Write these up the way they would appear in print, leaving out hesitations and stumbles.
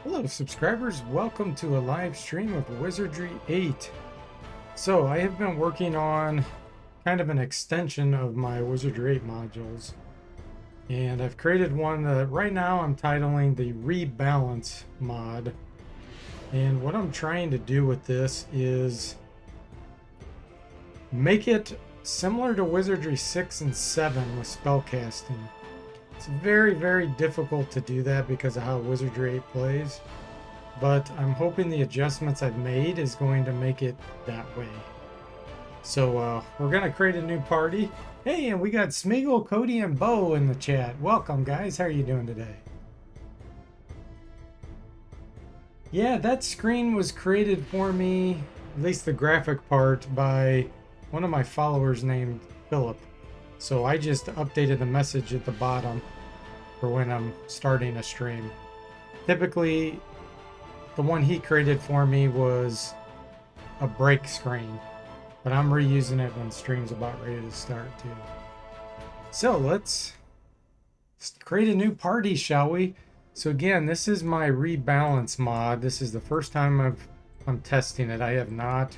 Hello, subscribers. Welcome to a live stream of Wizardry 8. So, I have been working on kind of an extension of my Wizardry 8 modules. And I've created one that right now I'm titling the Rebalance mod. And what I'm trying to do with this is make it similar to Wizardry 6 and 7 with spellcasting. It's very, very difficult to do that because of how Wizardry 8 plays. But I'm hoping the adjustments I've made is going to make it that way. So we're going to create a new party. Hey, and we got Smeagol, Cody, and Bo in the chat. Welcome, guys. How are you doing today? Yeah, that screen was created for me, at least the graphic part, by one of my followers named Philip. So I just updated the message at the bottom for when I'm starting a stream. Typically, the one he created for me was a break screen, but I'm reusing it when stream's about ready to start too. So let's create a new party, shall we? So again, this is my rebalance mod. This is the first time I'm testing it. I have not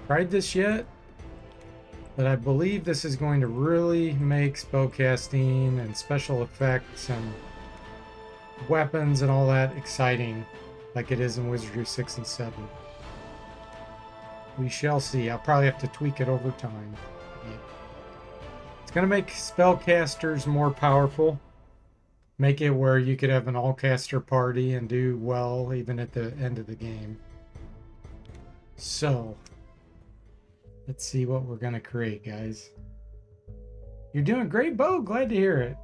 tried this yet, but I believe this is going to really make spellcasting and special effects and weapons and all that exciting, like it is in Wizardry 6 and 7. We shall see. I'll probably have to tweak it over time. It's going to make spellcasters more powerful. Make it where you could have an all-caster party and do well even at the end of the game. So, let's see what we're going to create, guys. You're doing great, Bo. Glad to hear it.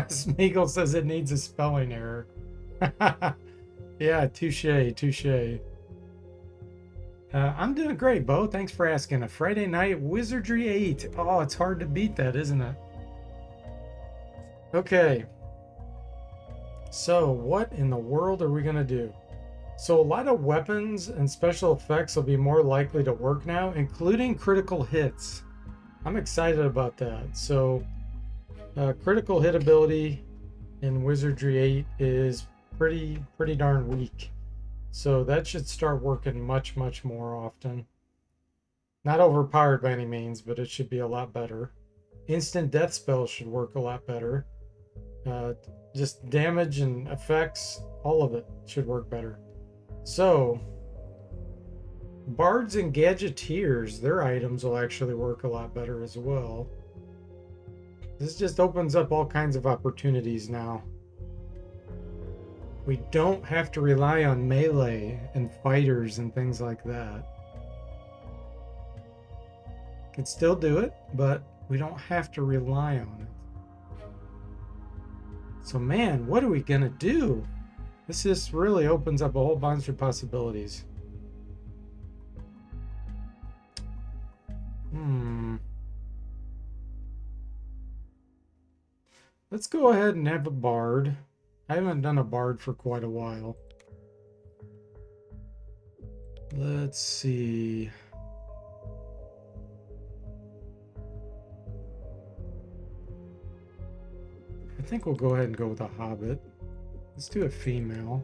Smeagol says it needs a spelling error. Yeah, touche, touche. I'm doing great, Bo. Thanks for asking. A Friday night Wizardry 8. Oh, it's hard to beat that, isn't it? Okay. So, what in the world are we going to do? So, a lot of weapons and special effects will be more likely to work now, including critical hits. I'm excited about that. So, critical hit ability in Wizardry 8 is pretty darn weak. So that should start working much more often. Not overpowered by any means, but it should be a lot better. Instant death spells should work a lot better. Just damage and effects, all of it should work better. So, bards and gadgeteers, their items will actually work a lot better as well. This just opens up all kinds of opportunities now. We don't have to rely on melee and fighters and things like that. Can still do it, but we don't have to rely on it. So man, what are we gonna do? This just really opens up a whole bunch of possibilities. Let's go ahead and have a bard. I haven't done a bard for quite a while. Let's see. I think we'll go ahead and go with a hobbit. Let's do a female.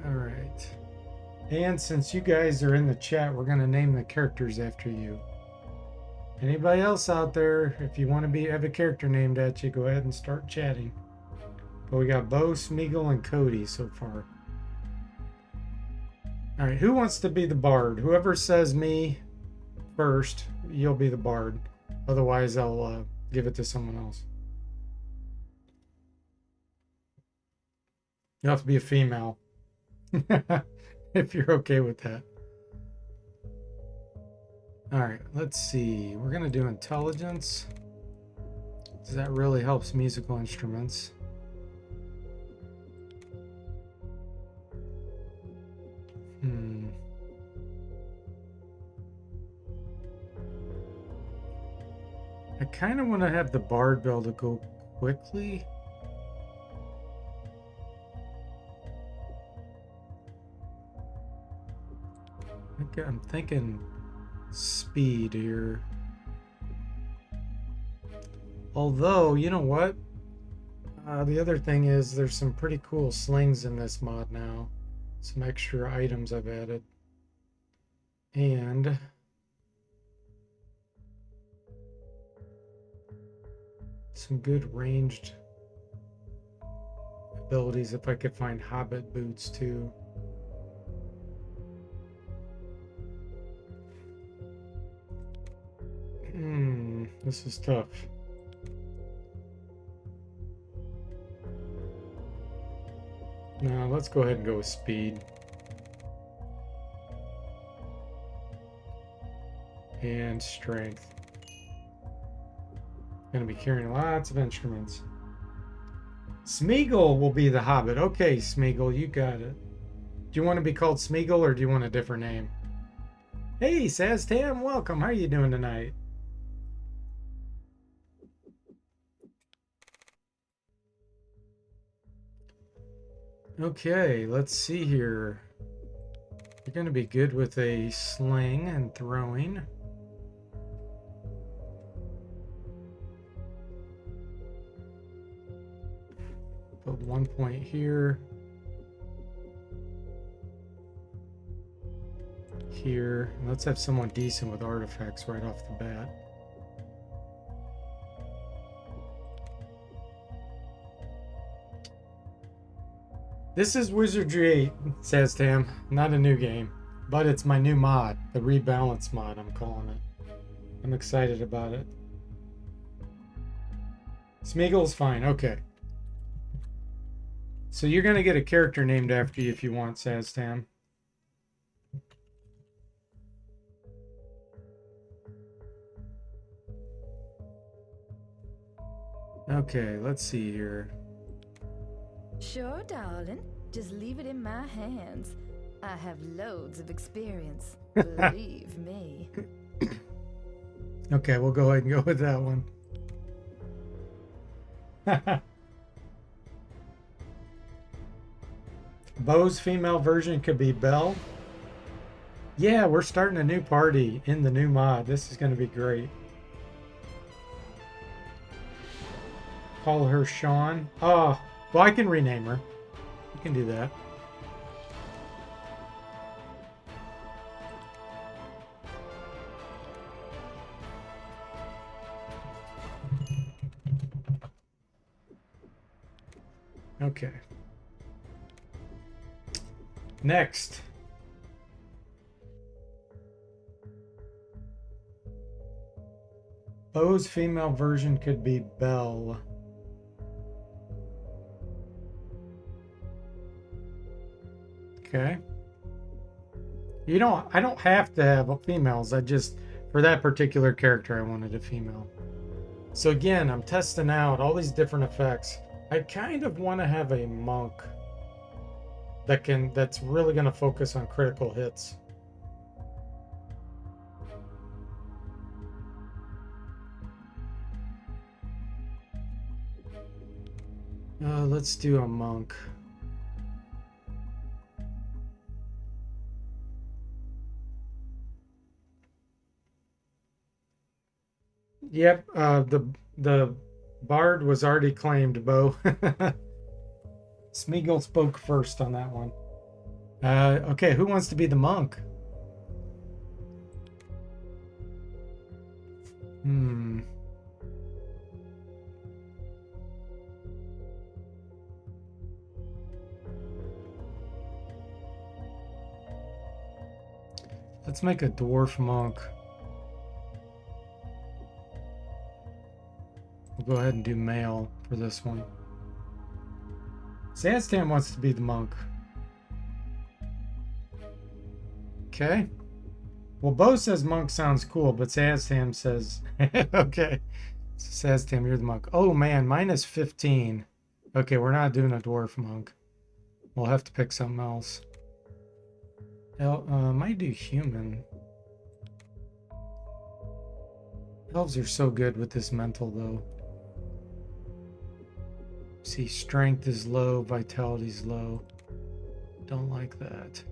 All right. And since you guys are in the chat, we're going to name the characters after you. Anybody else out there, if you want to have a character named at you, go ahead and start chatting. But we got Bo, Smeagol, and Cody so far. All right, who wants to be the bard? Whoever says me first, you'll be the bard. Otherwise, I'll give it to someone else. You have to be a female. If you're okay with that. All right, let's see. We're going to do intelligence. Because that really helps musical instruments. I kind of want to have the bard be able to go quickly. I'm thinking speed here. Although, you know what? The other thing is there's some pretty cool slings in this mod now. Some extra items I've added. And some good ranged abilities if I could find hobbit boots too. This is tough. Now let's go ahead and go with speed. And strength. Gonna be carrying lots of instruments. Smeagol will be the hobbit. Okay, Smeagol, you got it. Do you want to be called Smeagol or do you want a different name? Hey, Saztam, welcome. How are you doing tonight? Okay, let's see here. You're going to be good with a sling and throwing. Put 1 point here. Here. Let's have someone decent with artifacts right off the bat. This is Wizardry 8, says Tam. Not a new game, but it's my new mod, the Rebalance mod, I'm calling it. I'm excited about it. Smeagol's fine, okay. So you're going to get a character named after you if you want, says Tam. Okay, let's see here. Sure, darling. Just leave it in my hands. I have loads of experience. Believe me. Okay, we'll go ahead and go with that one. Bo's female version could be Belle. Yeah, we're starting a new party in the new mod. This is going to be great. Call her Sean. Oh, well, I can rename her. You can do that. Okay. Next. Bo's female version could be Belle. Okay. You know, I don't have to have females. I just, for that particular character, I wanted a female. So again, I'm testing out all these different effects. I kind of want to have a monk that's really going to focus on critical hits. Let's do a monk. Yep, the bard was already claimed, Bo. Smeagol spoke first on that one. Okay, who wants to be the monk? Let's make a dwarf monk. We'll go ahead and do male for this one. Sandstam wants to be the monk. Okay. Well, Bo says monk sounds cool, but Sandstam says, okay. So Sandstam, you're the monk. Oh man, minus 15. Okay, we're not doing a dwarf monk. We'll have to pick something else. Might do human. Elves are so good with this mental, though. See, strength is low, vitality's low. Don't like that.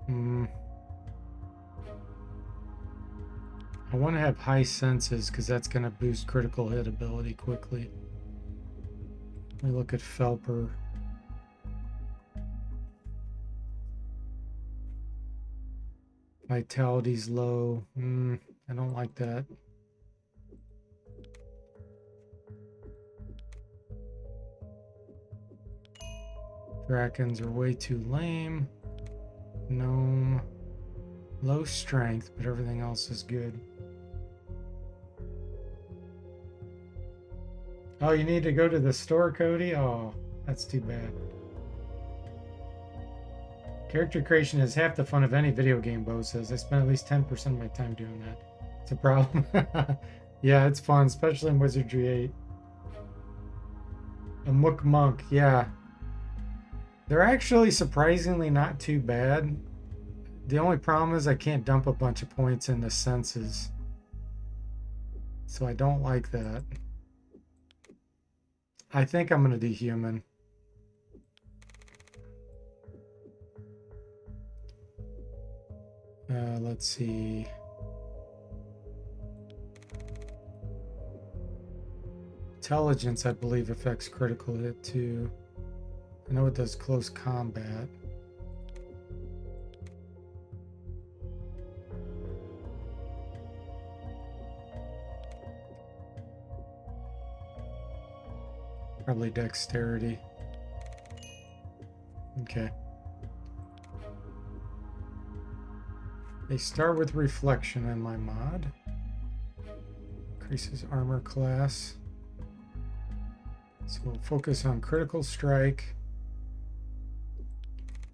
Hmm. I want to have high senses because that's going to boost critical hit ability quickly. We look at Felper. Vitality's low. I don't like that. Drakens are way too lame. Gnome. Low strength, but everything else is good. Oh, you need to go to the store, Cody? Oh, that's too bad. Character creation is half the fun of any video game, Bo says. I spend at least 10% of my time doing that. It's a problem. Yeah, it's fun, especially in Wizardry 8. A Mook Monk, yeah. They're actually surprisingly not too bad. The only problem is I can't dump a bunch of points into senses. So I don't like that. I think I'm going to do human. Let's see. Intelligence, I believe, affects critical hit too. I know it does close combat. Probably dexterity. Okay. They start with reflection in my mod. Increases armor class. So we'll focus on critical strike.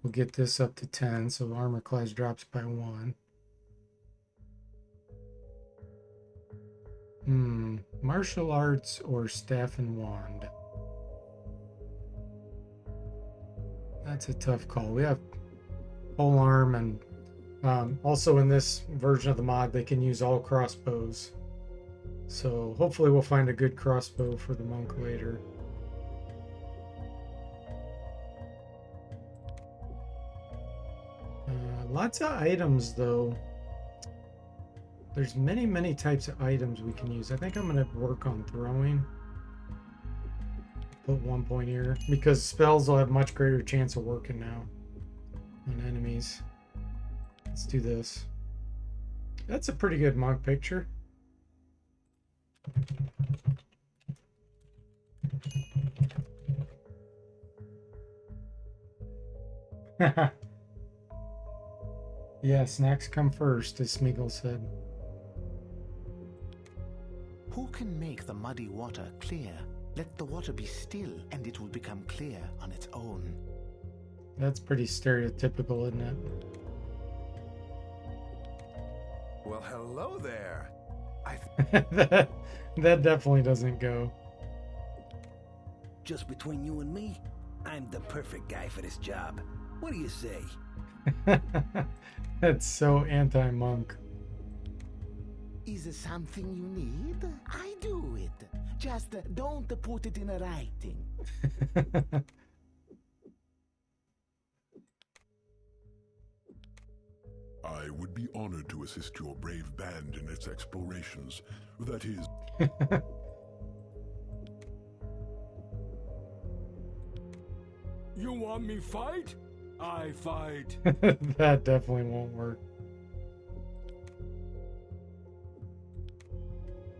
We'll get this up to 10, so armor class drops by 1. Martial arts or staff and wand? That's a tough call. We have pole arm, and also in this version of the mod, they can use all crossbows. So hopefully we'll find a good crossbow for the monk later. Lots of items though. There's many types of items we can use. I think I'm going to work on throwing. Put 1 point here because spells will have much greater chance of working now on enemies. Let's do this. That's a pretty good monk picture. Yeah, snacks come first, as Smeagol said. Who can make the muddy water clear? Let the water be still, and it will become clear on its own. That's pretty stereotypical, isn't it? Well, hello there. that definitely doesn't go. Just between you and me, I'm the perfect guy for this job. What do you say? That's so anti-monk. Is it something you need? I do it. Just don't put it in writing. I would be honored to assist your brave band in its explorations. That is... You want me fight? I fight. That definitely won't work.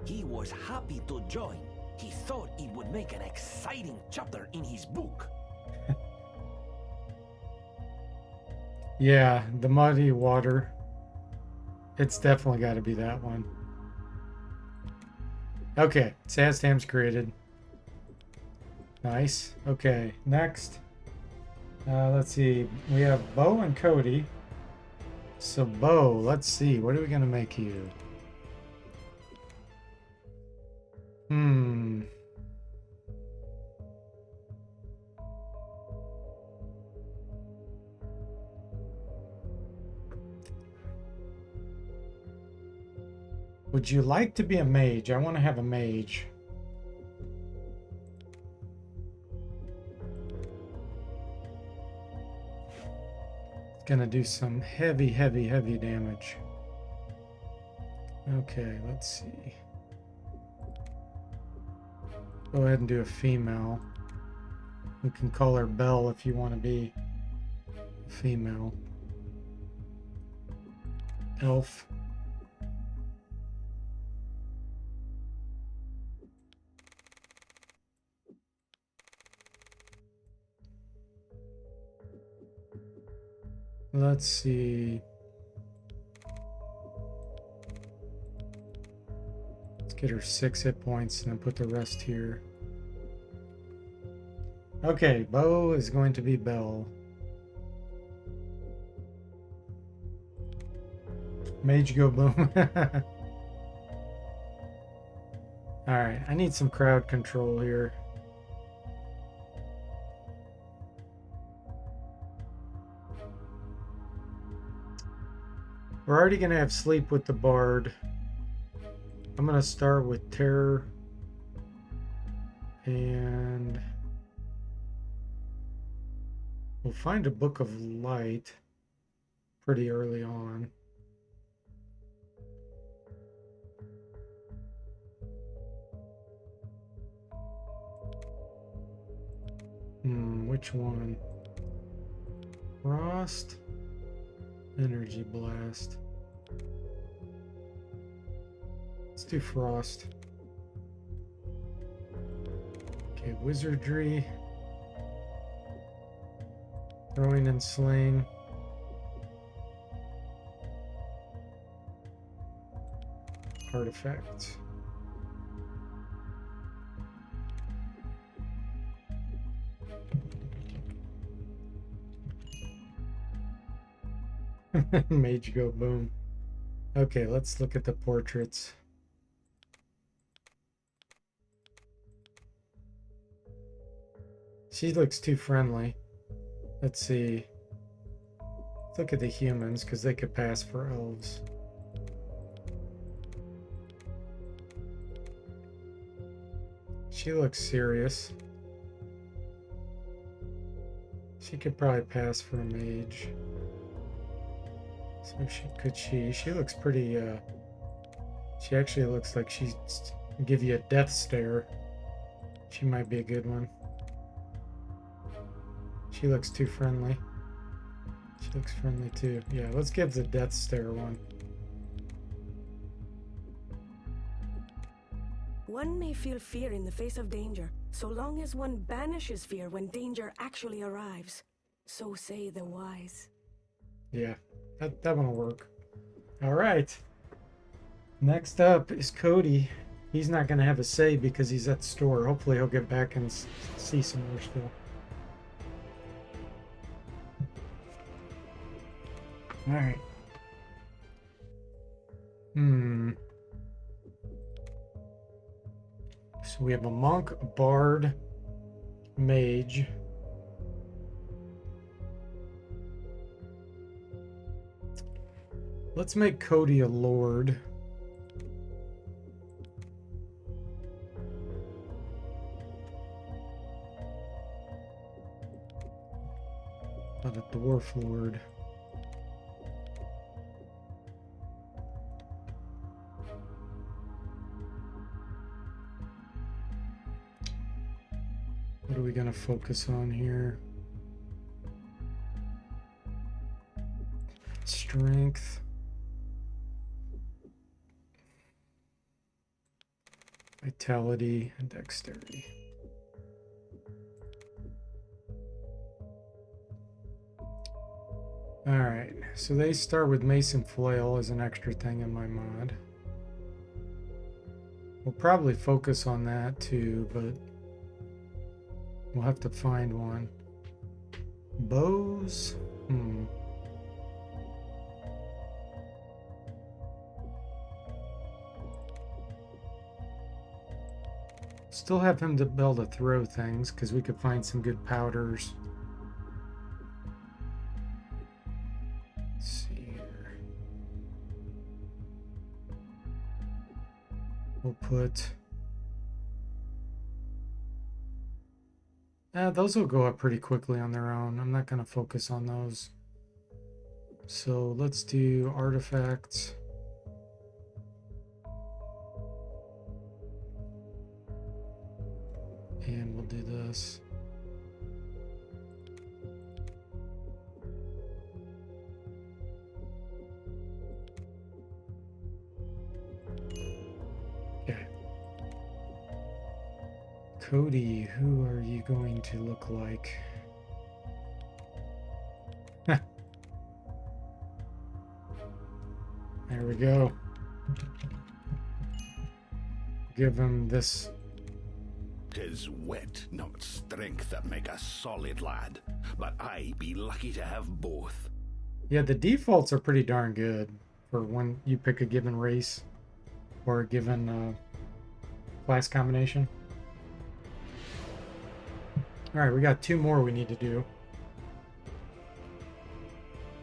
He was happy to join. He thought it would make an exciting chapter in his book. Yeah, the muddy water. It's definitely got to be that one. Okay, Sastam's created. Nice. Okay, next. Let's see. We have Bo and Cody. So Bo, let's see. What are we going to make you? Would you like to be a mage? I want to have a mage. Gonna do some heavy, heavy, heavy damage. Okay, let's see. Go ahead and do a female. We can call her Belle if you want to be a female. Elf. Let's see. Let's get her 6 hit points and then put the rest here. Okay, Bo is going to be Belle. Mage go boom. Alright, I need some crowd control here. We're already going to have sleep with the bard. I'm going to start with terror. And we'll find a book of light pretty early on. Which one? Frost? Energy blast. Let's do frost. Okay, wizardry. Throwing and slaying. Artifact. Mage go boom. Okay, let's look at the portraits. She looks too friendly. Let's see. Let's look at the humans because they could pass for elves. She looks serious. She could probably pass for a mage. So she looks pretty, she actually looks like she's give you a death stare. She might be a good one. She looks too friendly. She looks friendly too. Yeah, let's give the death stare one. One may feel fear in the face of danger, so long as one banishes fear when danger actually arrives. So say the wise. Yeah, that one will work. All right. Next up is Cody. He's not going to have a say because he's at the store. Hopefully he'll get back and see some more still. All right. So we have a monk, a bard, mage. Let's make Cody a lord. Not a dwarf lord. What are we going to focus on here? Strength. Vitality and dexterity. Alright, so they start with Mace and Flail as an extra thing in my mod. We'll probably focus on that too, but we'll have to find one. Bows? Still have him to be able to throw things because we could find some good powders. Let's see here. We'll put... those will go up pretty quickly on their own. I'm not going to focus on those. So let's do artifacts. And we'll do this. Okay. Cody, who are you going to look like? There we go. Give him this. 'Tis wit, not strength, that make a solid lad. But I be lucky to have both. Yeah, the defaults are pretty darn good for when you pick a given race or a given class combination. All right, we got 2 more we need to do.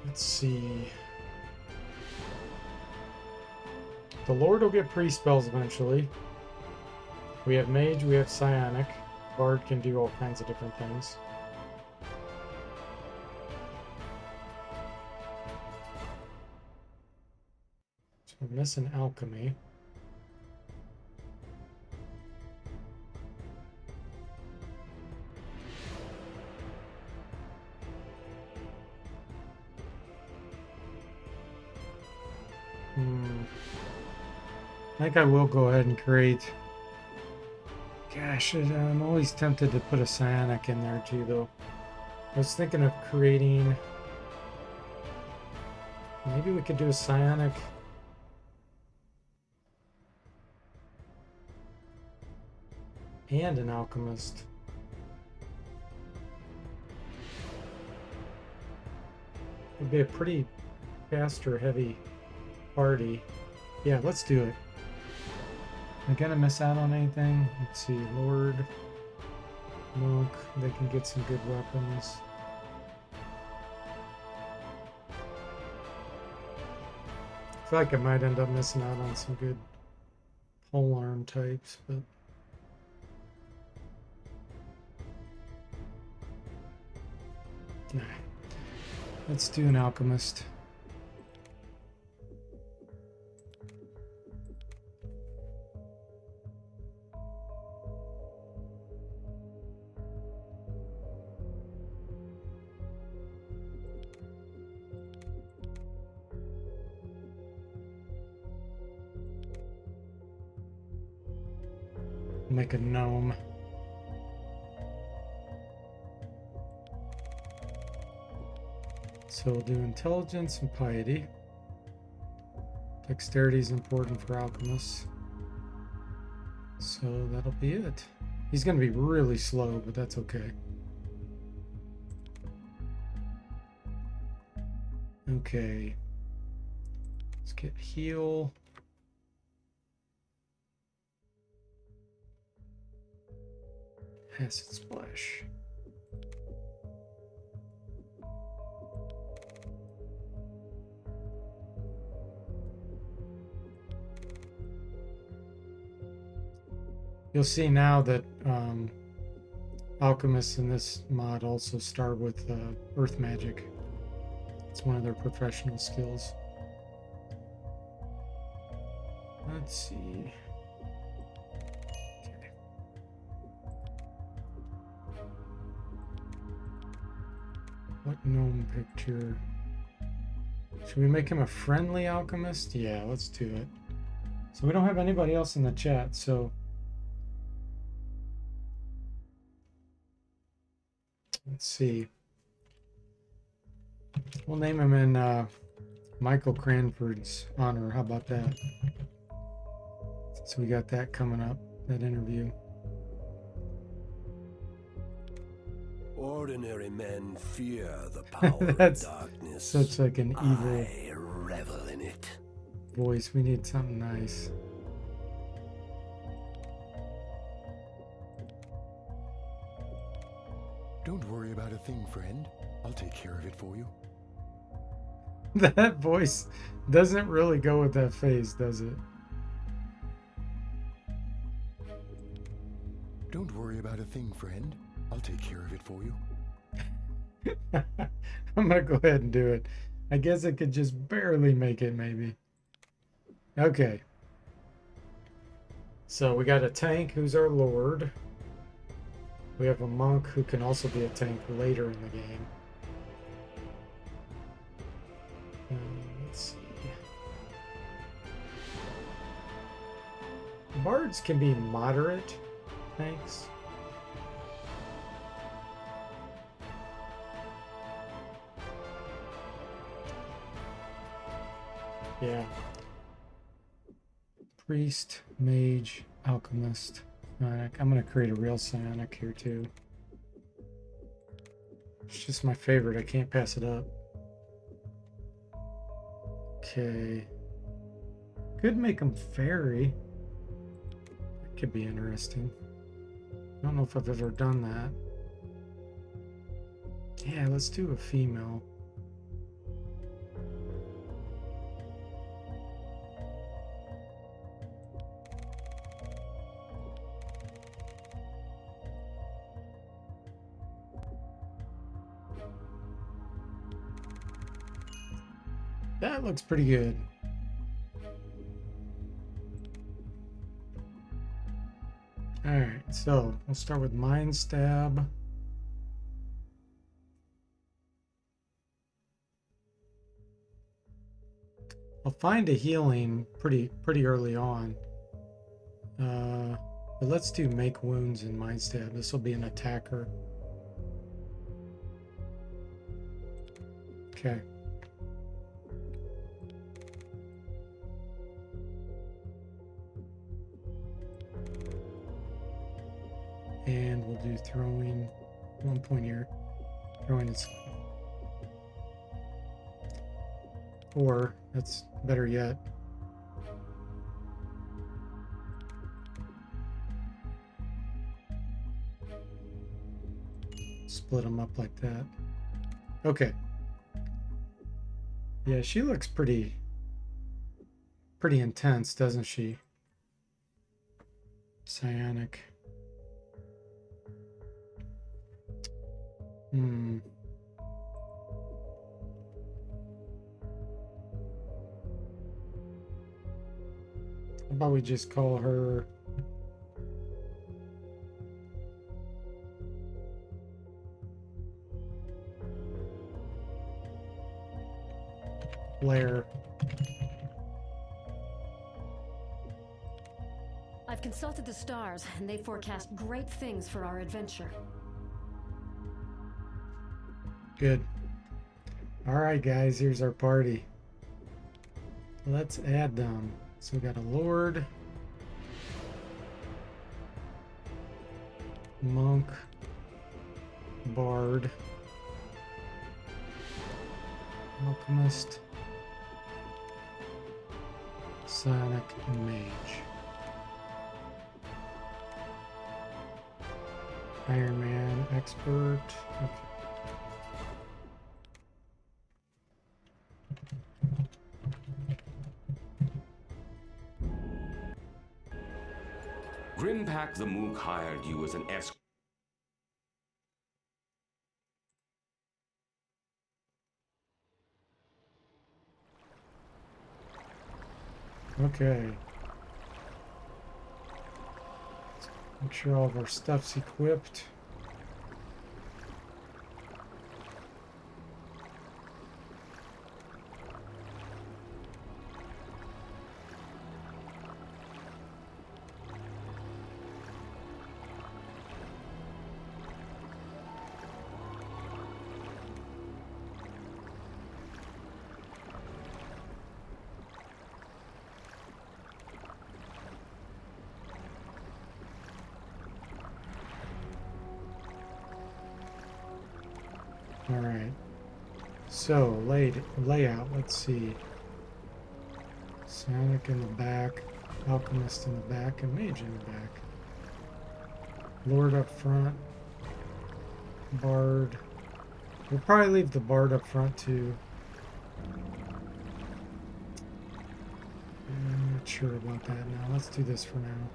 Let's see. The Lord will get pre-spells eventually. We have Mage, we have Psionic. Bard can do all kinds of different things. So we're missing Alchemy. I think I will go ahead and create. Gosh, I'm always tempted to put a Psionic in there too, though. I was thinking of creating. Maybe we could do a Psionic. And an Alchemist. It would be a pretty caster heavy party. Yeah, let's do it. Am I gonna miss out on anything? Let's see, Lord, Monk, they can get some good weapons. I feel like I might end up missing out on some good polearm types, but nah. Let's do an Alchemist. Make a gnome. So we'll do intelligence and piety. Dexterity is important for alchemists. So that'll be it. He's going to be really slow, but that's okay. Okay. Let's get heal. Acid splash. You'll see now that alchemists in this mod also start with earth magic. It's one of their professional skills. Let's see. Okay. What gnome picture? Should we make him a friendly alchemist? Yeah, let's do it. So we don't have anybody else in the chat, so let's see. We'll name him in Michael Cranford's honor. How about that? So we got that coming up, that interview. Ordinary men fear the power That's of darkness. such like an evil I revel in it. voice. We need something nice. Don't worry about a thing, friend. I'll take care of it for you. That voice doesn't really go with that face, does it? Don't worry about a thing, friend. I'll take care of it for you. I'm gonna go ahead and do it. I guess it could just barely make it, maybe. Okay. So we got a tank who's our lord. We have a monk who can also be a tank later in the game. Let's see. Bards can be moderate tanks. Yeah. Priest, mage, alchemist. Psionic. I'm going to create a real psionic here too. It's just my favorite. I can't pass it up. Okay. Could make them fairy. That could be interesting. I don't know if I've ever done that. Yeah, let's do a female. That looks pretty good. Alright, so we'll start with Mind Stab. I'll find a healing pretty early on. But let's do Make Wounds and Mind Stab. This will be an attacker. Okay. And we'll do throwing 1 point here. Throwing its. Or, that's better yet. Split them up like that. Okay. Yeah, she looks pretty intense, doesn't she? Psionic. How about we just call her Blair. I've consulted the stars, and they forecast great things for our adventure. Good. Alright guys, here's our party. Let's add them. So we got a lord, monk, bard, alchemist, psionic, and mage. Iron Man, expert. Okay. Grimpack the Mook hired you as an escort. Okay. Let's make sure all of our stuff's equipped. All right. So layout. Let's see. Psionic in the back, alchemist in the back, and mage in the back. Lord up front. Bard. We'll probably leave the bard up front too. I'm not sure about that now. Let's do this for now.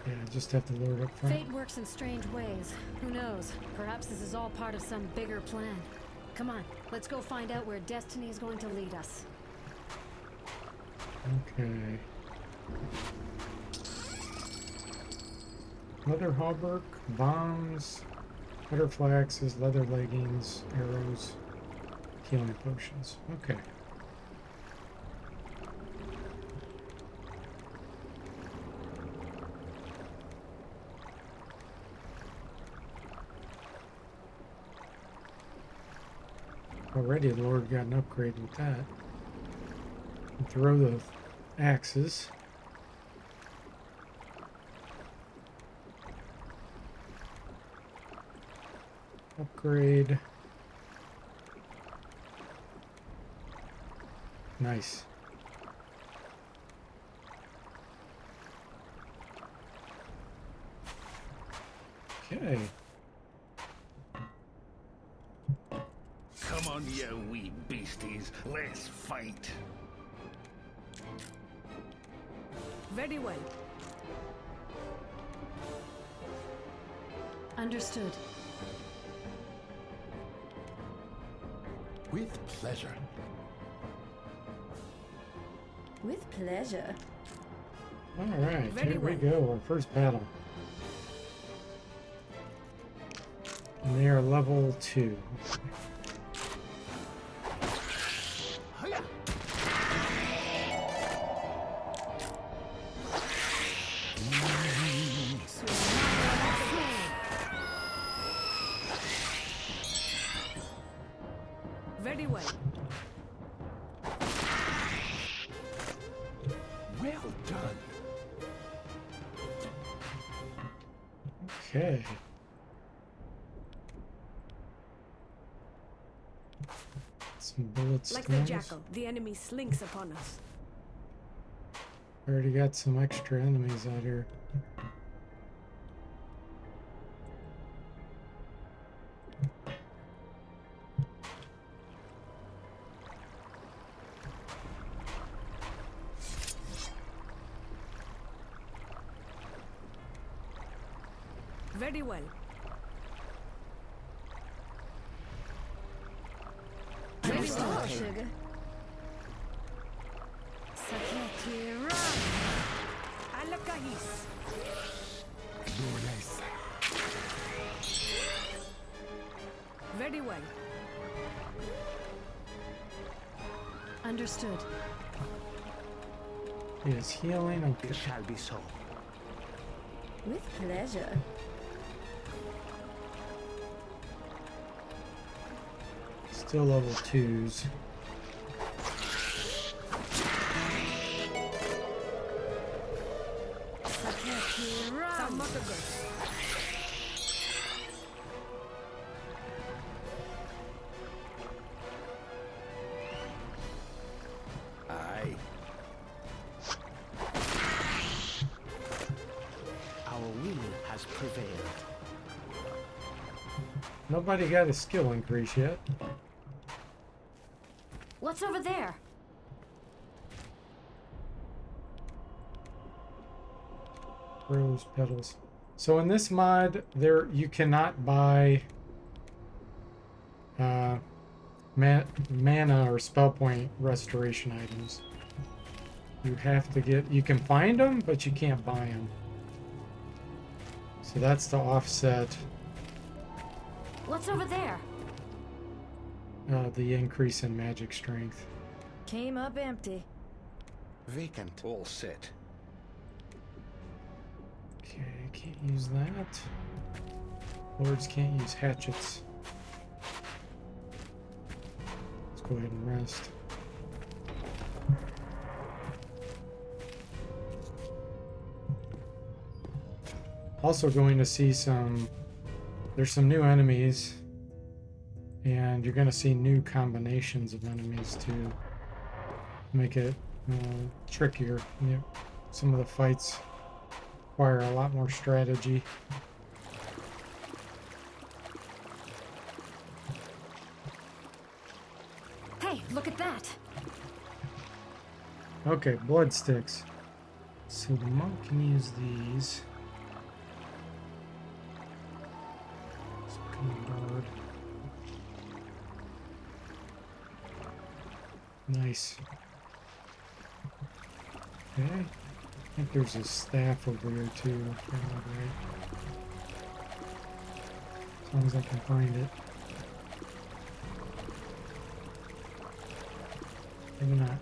Yeah, just have the lord up front. Fate works in strange ways. Who knows? Perhaps this is all part of some bigger plan. Come on, let's go find out where destiny is going to lead us. Okay. Leather hauberk, bombs, butterfly axes, leather leggings, arrows, healing potions. Okay. Already Lord got an upgrade with that. And throw the axes. Upgrade. Nice. Okay. Come on, you wee beasties. Let's fight. Very well. Understood. With pleasure. With pleasure. Alright, Very here we well. go, our first battle. And they are level 2. Very well. Well done. Okay. Some bullets. Like the jackal, the enemy slinks upon us. Already got some extra enemies out here. Very well. Very well, sugar. Alakahis. Very well. Understood. It is healing. Okay. It shall be so. With pleasure. Still level 2s. Aye. Our will has prevailed. Nobody got a skill increase yet. What's over there? Rose petals. So in this mod, there you cannot buy mana or spell point restoration items. You have to get. You can find them, but you can't buy them. So that's to offset What's over there? the increase in magic strength. Came up empty. Vacant. All set. Okay, can't use that. Lords can't use hatchets. Let's go ahead and rest. Also going to see there's some new enemies, and you're going to see new combinations of enemies to make it trickier. Some of the fights require a lot more strategy. Hey, look at that! Okay, blood sticks. So the monk can use these. So can the guard. Nice. Okay. I think there's a staff over here too. Right. As long as I can find it. Maybe not.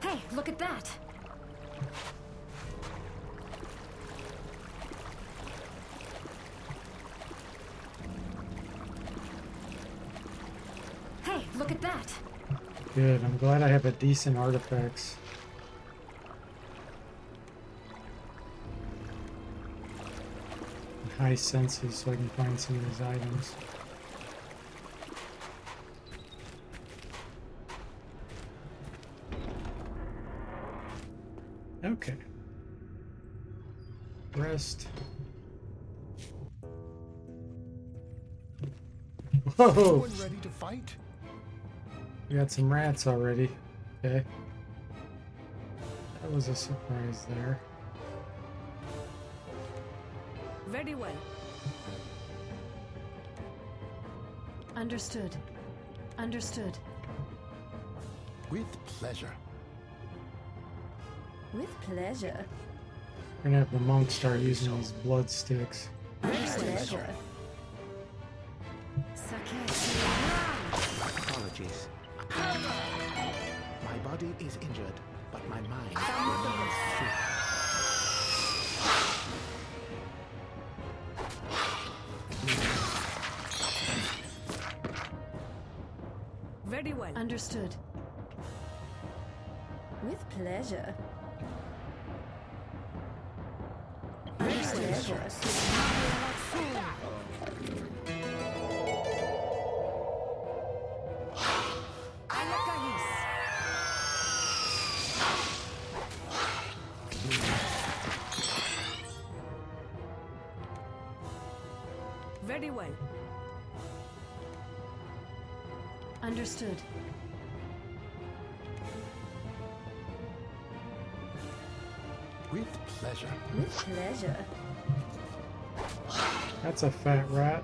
Hey, look at that! Hey, look at that! Good. I'm glad I have a decent artifacts. High senses so I can find some of these items. Okay. Rest. Whoa! Everyone ready to fight? We got some rats already. Okay. That was a surprise there. Very well. Understood. Understood. With pleasure. With pleasure. We're gonna have the monks start using these blood sticks. Pleasure. Apologies. My body is injured, but my mind remains free. Very well. Understood. With pleasure. With pleasure. Very well. Understood. With pleasure. With pleasure. That's a fat rat.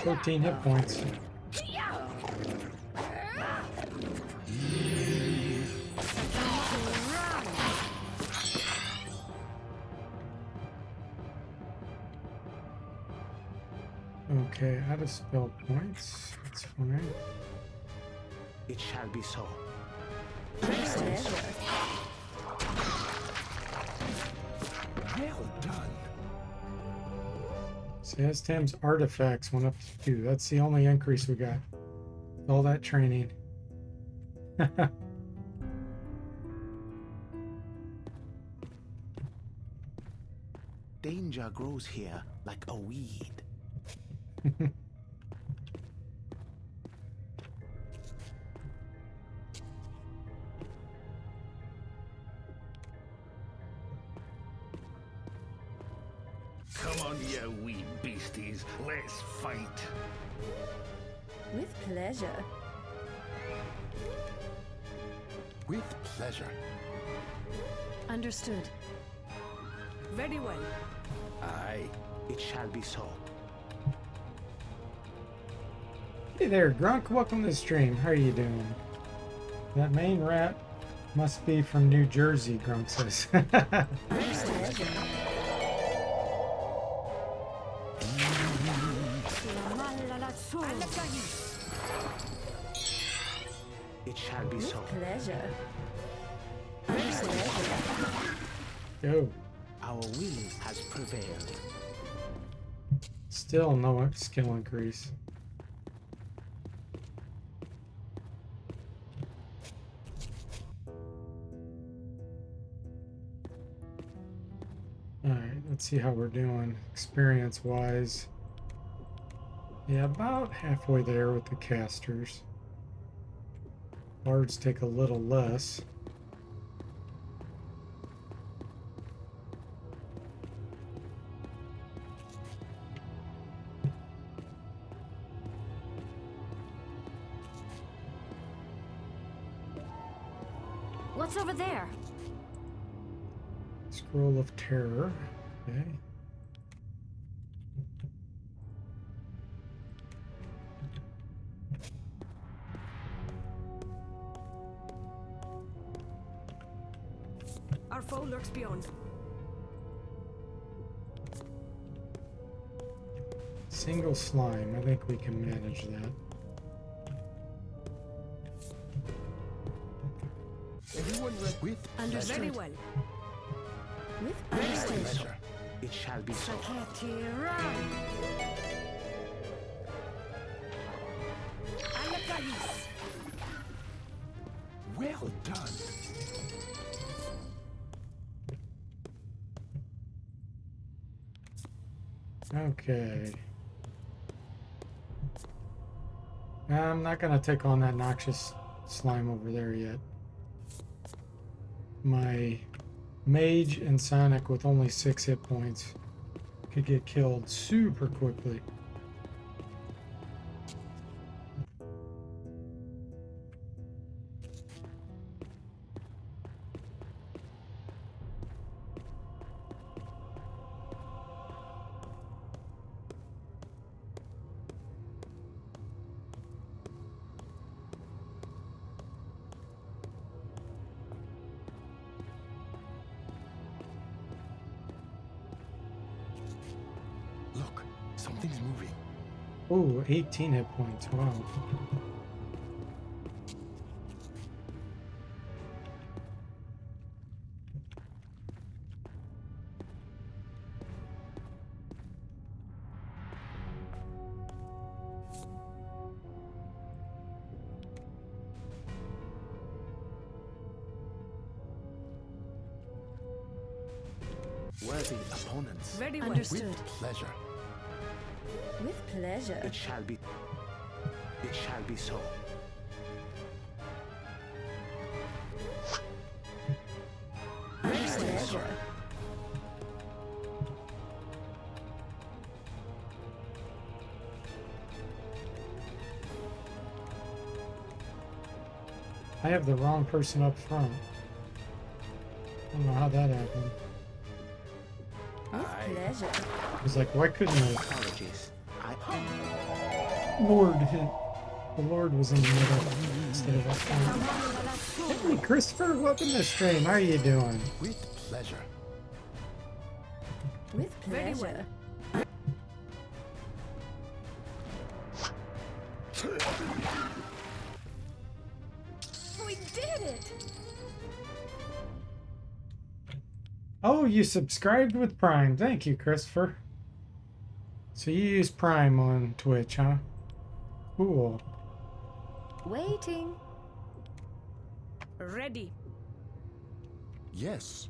14 hit points. Okay, out of spell points. That's fine. It shall be so. Pleasure. Well done. Saztam's artifacts went up to 2. That's the only increase we got. All that training. Danger grows here like a weed. Come on, you wee beasties. Let's fight. With pleasure. With pleasure. Understood. Very well. Aye, it shall be so. Hey there, Grunk. Welcome to the stream. How are you doing? That main rat must be from New Jersey, Grunk says. Pleasure. It shall be With so. pleasure. With pleasure. Go. Our will has prevailed. Still no skill increase. Alright, let's see how we're doing experience-wise. Yeah, about halfway there with the casters. Bards take a little less. What's over there? Scroll of Terror. Okay. foe lurks beyond. Single slime. I think we can manage that. Everyone with Understood. Very well. With pleasure. It shall be so. Well done. Okay. I'm not gonna take on that noxious slime over there yet. My mage and Sonic with only 6 hit points could get killed super quickly. Look, something's moving. Ooh, 18 hit points. Wow. Worthy opponents. Very well. Understood. With pleasure. With pleasure. It shall be. It shall be so. With pleasure. I have the wrong person up front. I don't know how that happened. With pleasure. I was like, why couldn't the Apologies. Lord hit? The Lord was in the middle instead of up front. Hey, Christopher, welcome to the stream. How are you doing? With pleasure. With Very pleasure. well. We did it! Oh, you subscribed with Prime. Thank you, Christopher. So you use Prime on Twitch, huh? Cool. Waiting. Ready. Yes.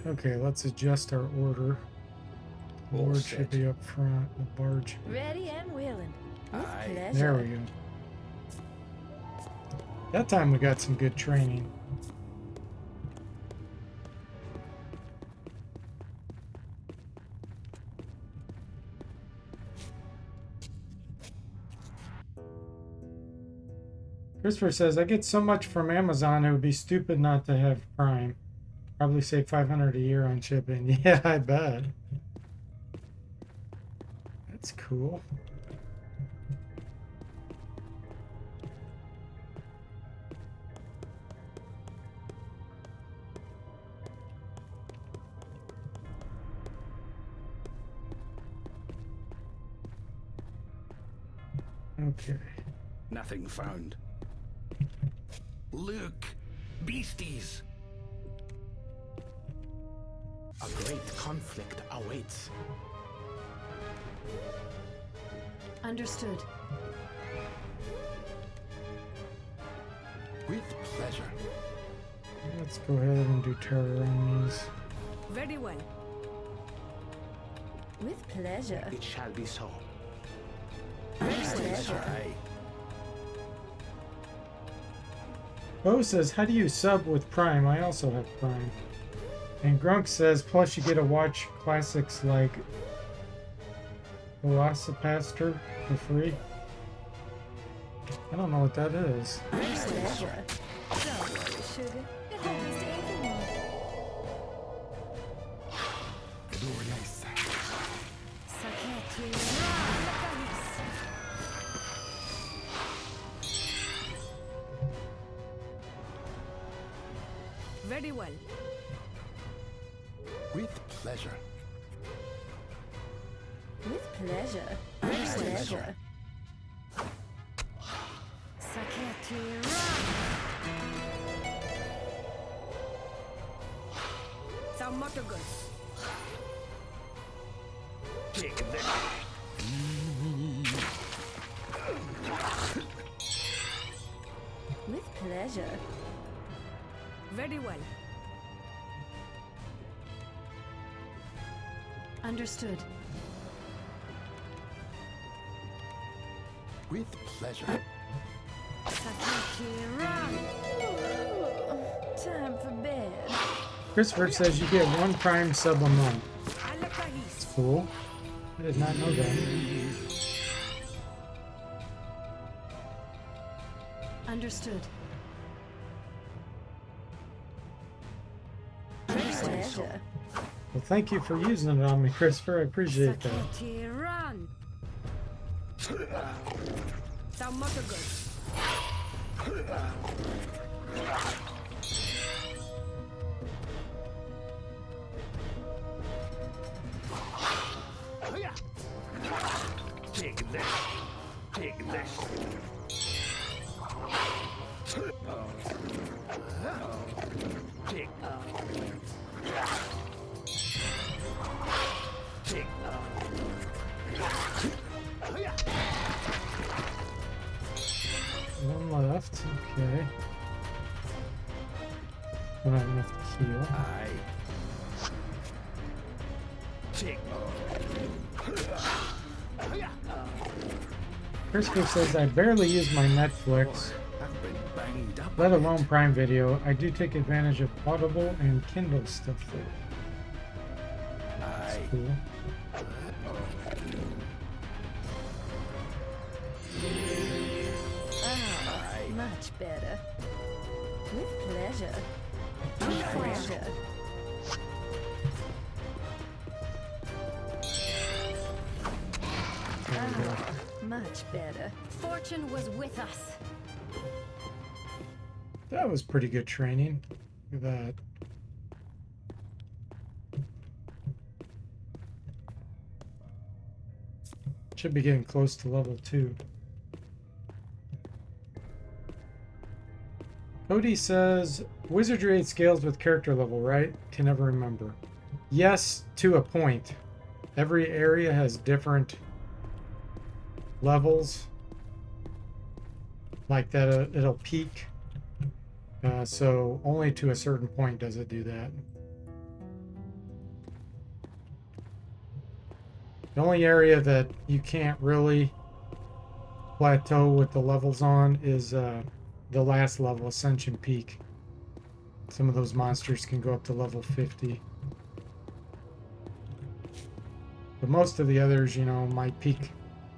Okay, let's adjust our order. The All Lord set. should be up front. The barge. Ready and willing. With Aye. pleasure. There we go. That time we got some good training. Christopher says, I get so much from Amazon, it would be stupid not to have Prime. Probably save $500 a year on shipping. Yeah, I bet. That's cool. Okay. Nothing found. Look! Beasties! A great conflict awaits. Understood. With pleasure. Let's go ahead and do terror enemies. Very well. With pleasure. It shall be so. With pleasure. Aye. Bo says, how do you sub with Prime? I also have Prime. And Grunk says, plus you get to watch classics like Velocipaster for free. I don't know what that is. With pleasure. Don't worry, sugar. It happens to everyone. well. With pleasure. With pleasure. With pleasure. Saketi, Saumotogus. Take this. With pleasure. Very well. Understood. With pleasure. Saketi, run! Time for bed. Christopher says you get 1 Prime sub a month. It's cool. I did not know that. Understood. Pleasure. Well, thank you for using it on me, Christopher. I appreciate that. Saketi, run! Saumotogus. Take this. Take this. Take. Take. One left. Okay. Don't have enough to heal. Take. Christopher says I barely use my Netflix, I've been banged up. let alone Prime Video. I do take advantage of Audible and Kindle stuff though. That's cool. Much better. With pleasure. With pleasure. Much better. Fortune was with us. That was pretty good training. Look at that. Should be getting close to level 2. Cody says, Wizardry 8 scales with character level, right? Can never remember. Yes, to a point. Every area has different levels. Like that, it'll peak. So only to a certain point does it do that. The only area that you can't really plateau with the levels on is the last level, Ascension Peak. Some of those monsters can go up to level 50. But most of the others, you know, might peak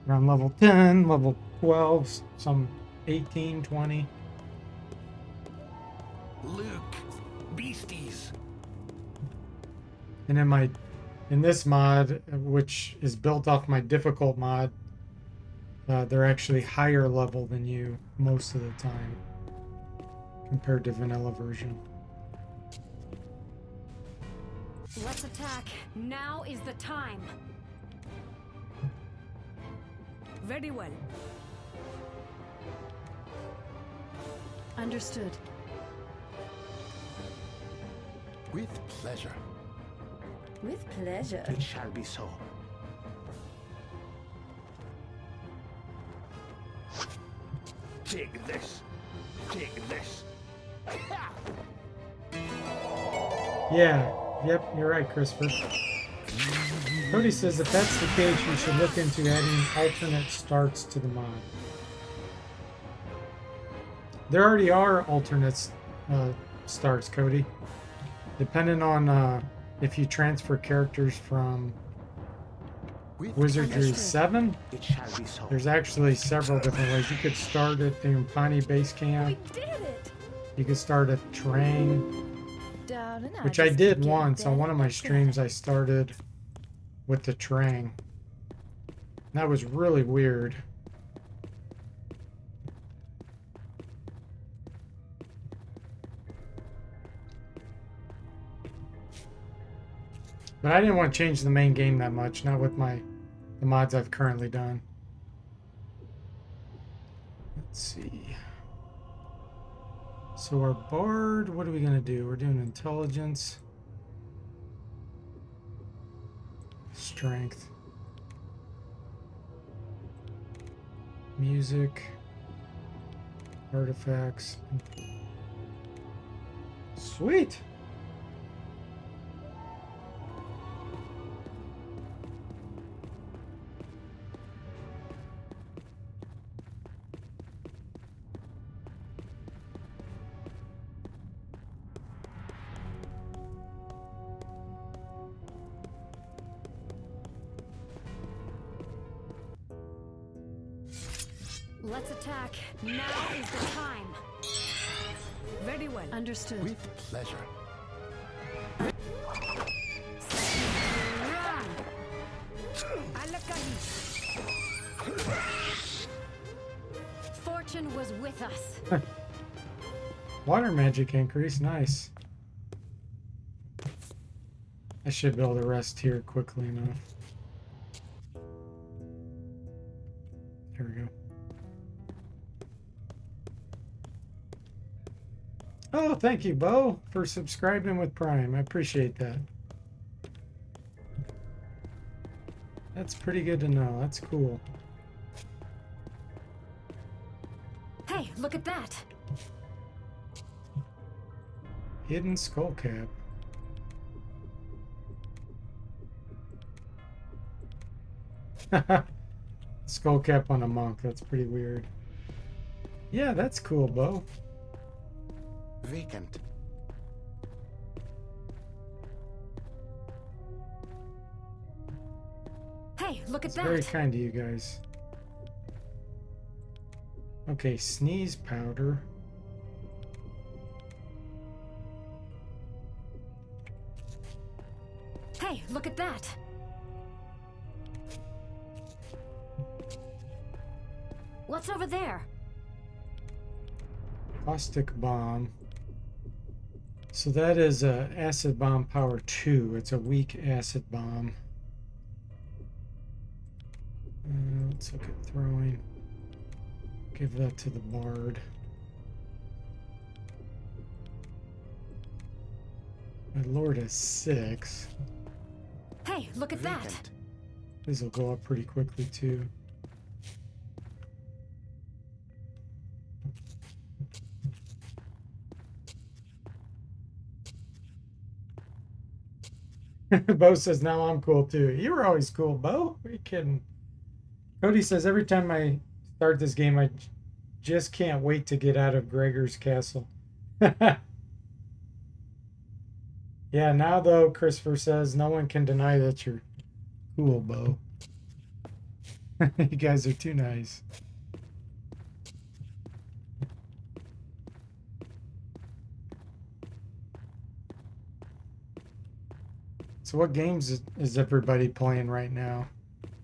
around level 10, level 12, some 18, 20. Look, beasties. And in this mod, which is built off my difficult mod, they're actually higher level than you most of the time compared to vanilla version. Let's attack. Now is the time. Very well. Understood. With pleasure. With pleasure. It shall be so. Take this. Take this. Yeah, yep, you're right, Christopher. Cody says if that's the case, you should look into adding alternate starts to the mod. There already are alternate starts, Cody. Depending on if you transfer characters from Wizardry 7, It shall be so. there's actually several different ways. You could start at the Umpani base camp. We did it! You could start at Terrain, Darling, which I just did keep once getting on one of my better. streams. I started with the Terrain. That was really weird. But I didn't want to change the main game that much, not with the mods I've currently done. Let's see. So our bard, what are we gonna do? We're doing intelligence, strength, music, artifacts. Sweet. Let's attack. Now is the time. Very well. Understood. With pleasure. Run! Fortune was with us. Water magic increase, nice. I should be able to rest here quickly enough. There we go. Oh, thank you, Bo, for subscribing with Prime. I appreciate that. That's pretty good to know. That's cool. Hey, look at that. Hidden skull cap. Skull cap on a monk. That's pretty weird. Yeah, that's cool, Bo. Vacant. Hey, look at It's that. very kind to you guys. Okay, sneeze powder. Hey, look at that. What's over there? Caustic bomb. So that is a acid bomb power 2. It's a weak acid bomb. Let's look at throwing. Give that to the bard. My lord is 6. Hey, look at that. Vacant. These will go up pretty quickly too. Bo says, now I'm cool too. You were always cool, Bo. Are you kidding? Cody says, every time I start this game, I just can't wait to get out of Gregor's castle. Yeah, now though, Christopher says, no one can deny that you're cool, Bo. You guys are too nice. So what games is everybody playing right now?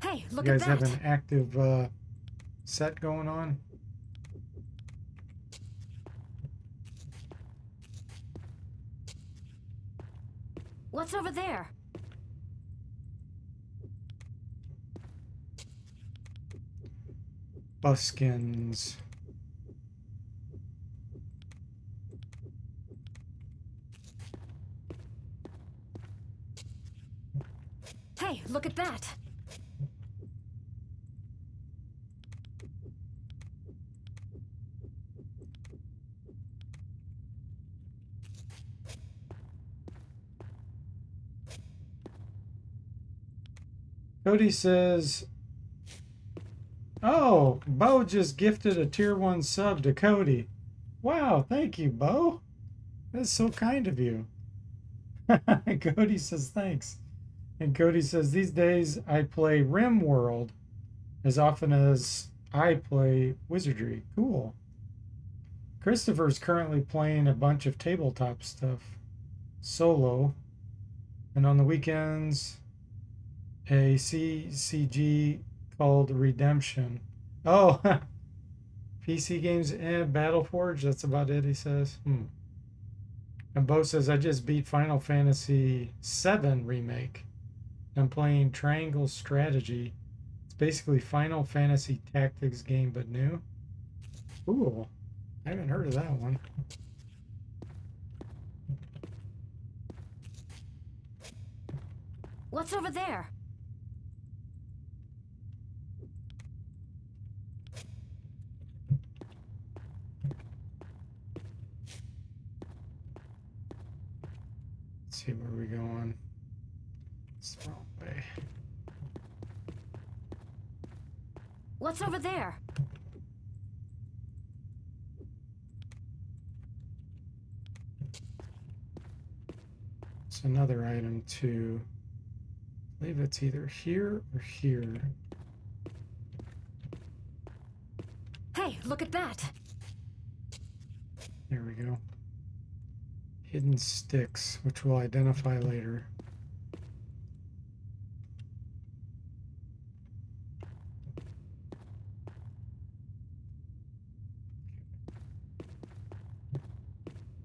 Hey, look You at guys that. have an active set going on? What's over there? Buskins. Hey, look at that. Cody says, oh, Bo just gifted a tier 1 sub to Cody. Wow, thank you, Bo. That's so kind of you. Cody says thanks. And Cody says, these days I play RimWorld as often as I play Wizardry. Cool. Christopher's currently playing a bunch of tabletop stuff solo. And on the weekends, a CCG called Redemption. Oh, PC games and Battleforge. That's about it, he says. And Bo says, I just beat Final Fantasy VII Remake. I'm playing Triangle Strategy. It's basically Final Fantasy Tactics game, but new. Cool. I haven't heard of that one. What's over there? Let's see where we're going. It's the wrong way. What's over there? It's another item too. I believe it's either here or here. Hey, look at that! There we go. Hidden sticks, which we'll identify later.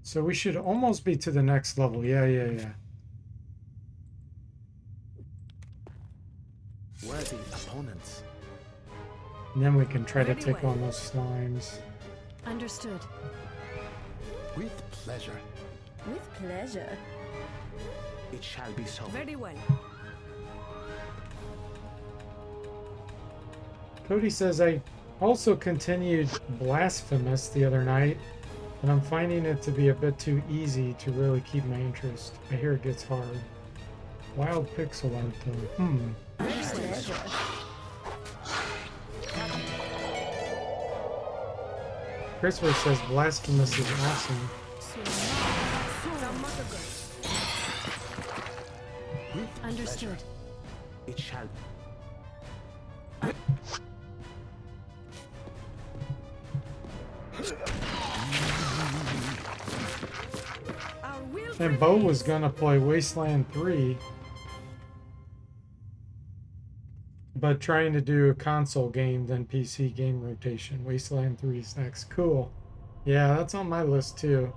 So we should almost be to the next level. Yeah. Worthy opponents. And then we can try to take on those slimes. Understood. With pleasure. With pleasure. It shall be so. Very well. Cody says, I also continued Blasphemous the other night, but I'm finding it to be a bit too easy to really keep my interest. I hear it gets hard. Wild pixel art though. Pleasure. Christopher says Blasphemous is awesome. With Understood. pleasure. It shall. And Bo was gonna play Wasteland 3, but trying to do a console game then PC game rotation. Wasteland 3 is next. Cool. Yeah, that's on my list too.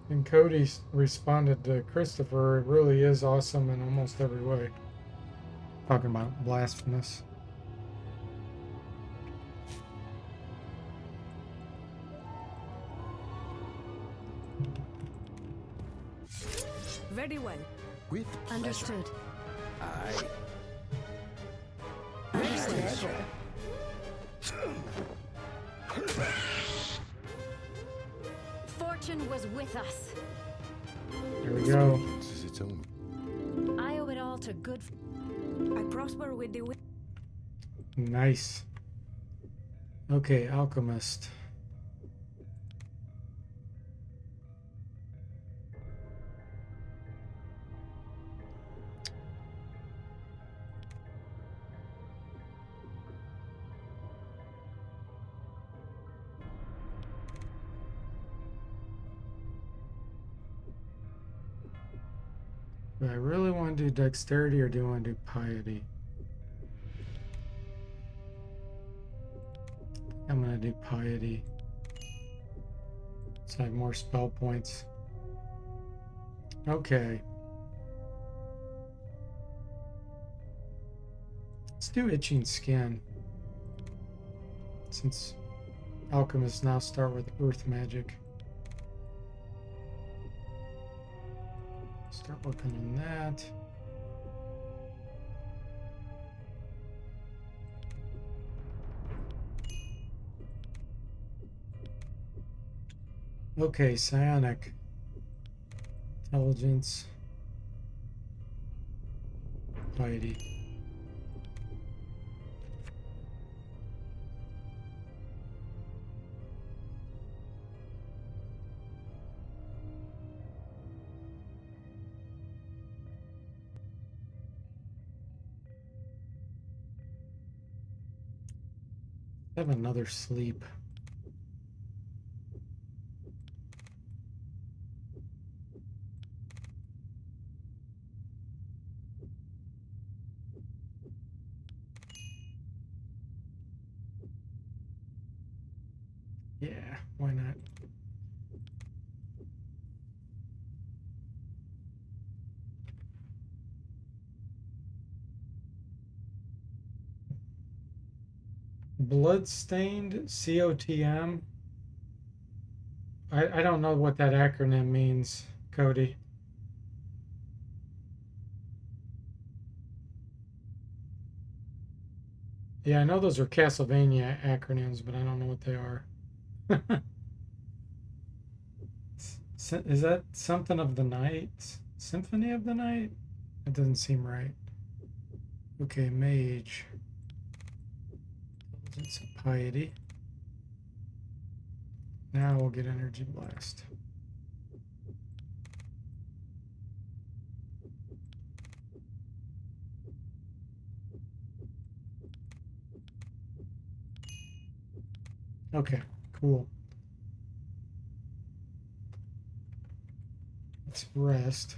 And Cody responded to Christopher, it really is awesome in almost every way. Talking about Blasphemous. Very well. With pleasure. Understood. Aye. Pleasure. Fortune was with us. There we go. Is its own. I owe it all to good. I prosper with the wind. Nice. Okay, Alchemist. Do I really want to do dexterity or do you want to do piety? I'm going to do piety. So I have more spell points. Okay. Let's do itching skin. Since alchemists now start with earth magic. Start working on that. Okay, psionic. Intelligence. Piety. Have another sleep. Yeah, why not? Bloodstained COTM. I don't know what that acronym means, Cody. Yeah, I know those are Castlevania acronyms, but I don't know what they are. Is that something of the night? Symphony of the Night? That doesn't seem right. Okay, mage. Intelligence and piety. Now we'll get energy blast. Okay, cool. Let's rest.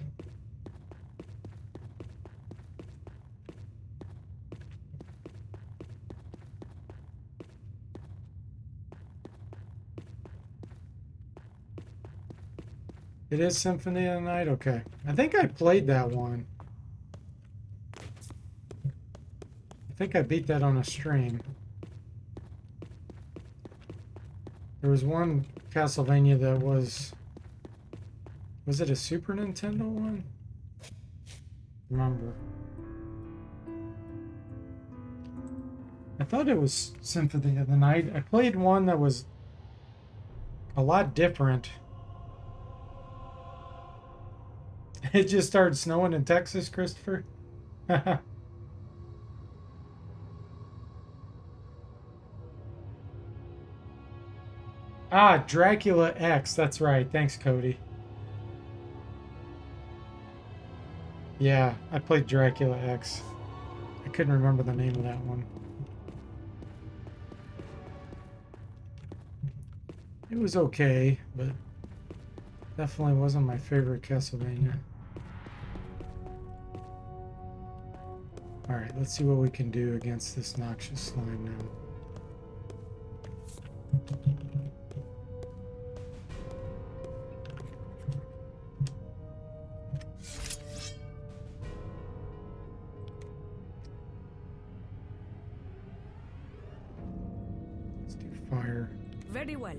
It is Symphony of the Night? Okay. I think I played that one. I think I beat that on a stream. There was one Castlevania that was it a Super Nintendo one? Remember. I thought it was Symphony of the Night. I played one that was a lot different. It just started snowing in Texas, Christopher. Ah, Dracula X. That's right. Thanks, Cody. Yeah, I played Dracula X. I couldn't remember the name of that one. It was okay, but definitely wasn't my favorite Castlevania. Alright, let's see what we can do against this noxious slime now. Let's do fire. Very well.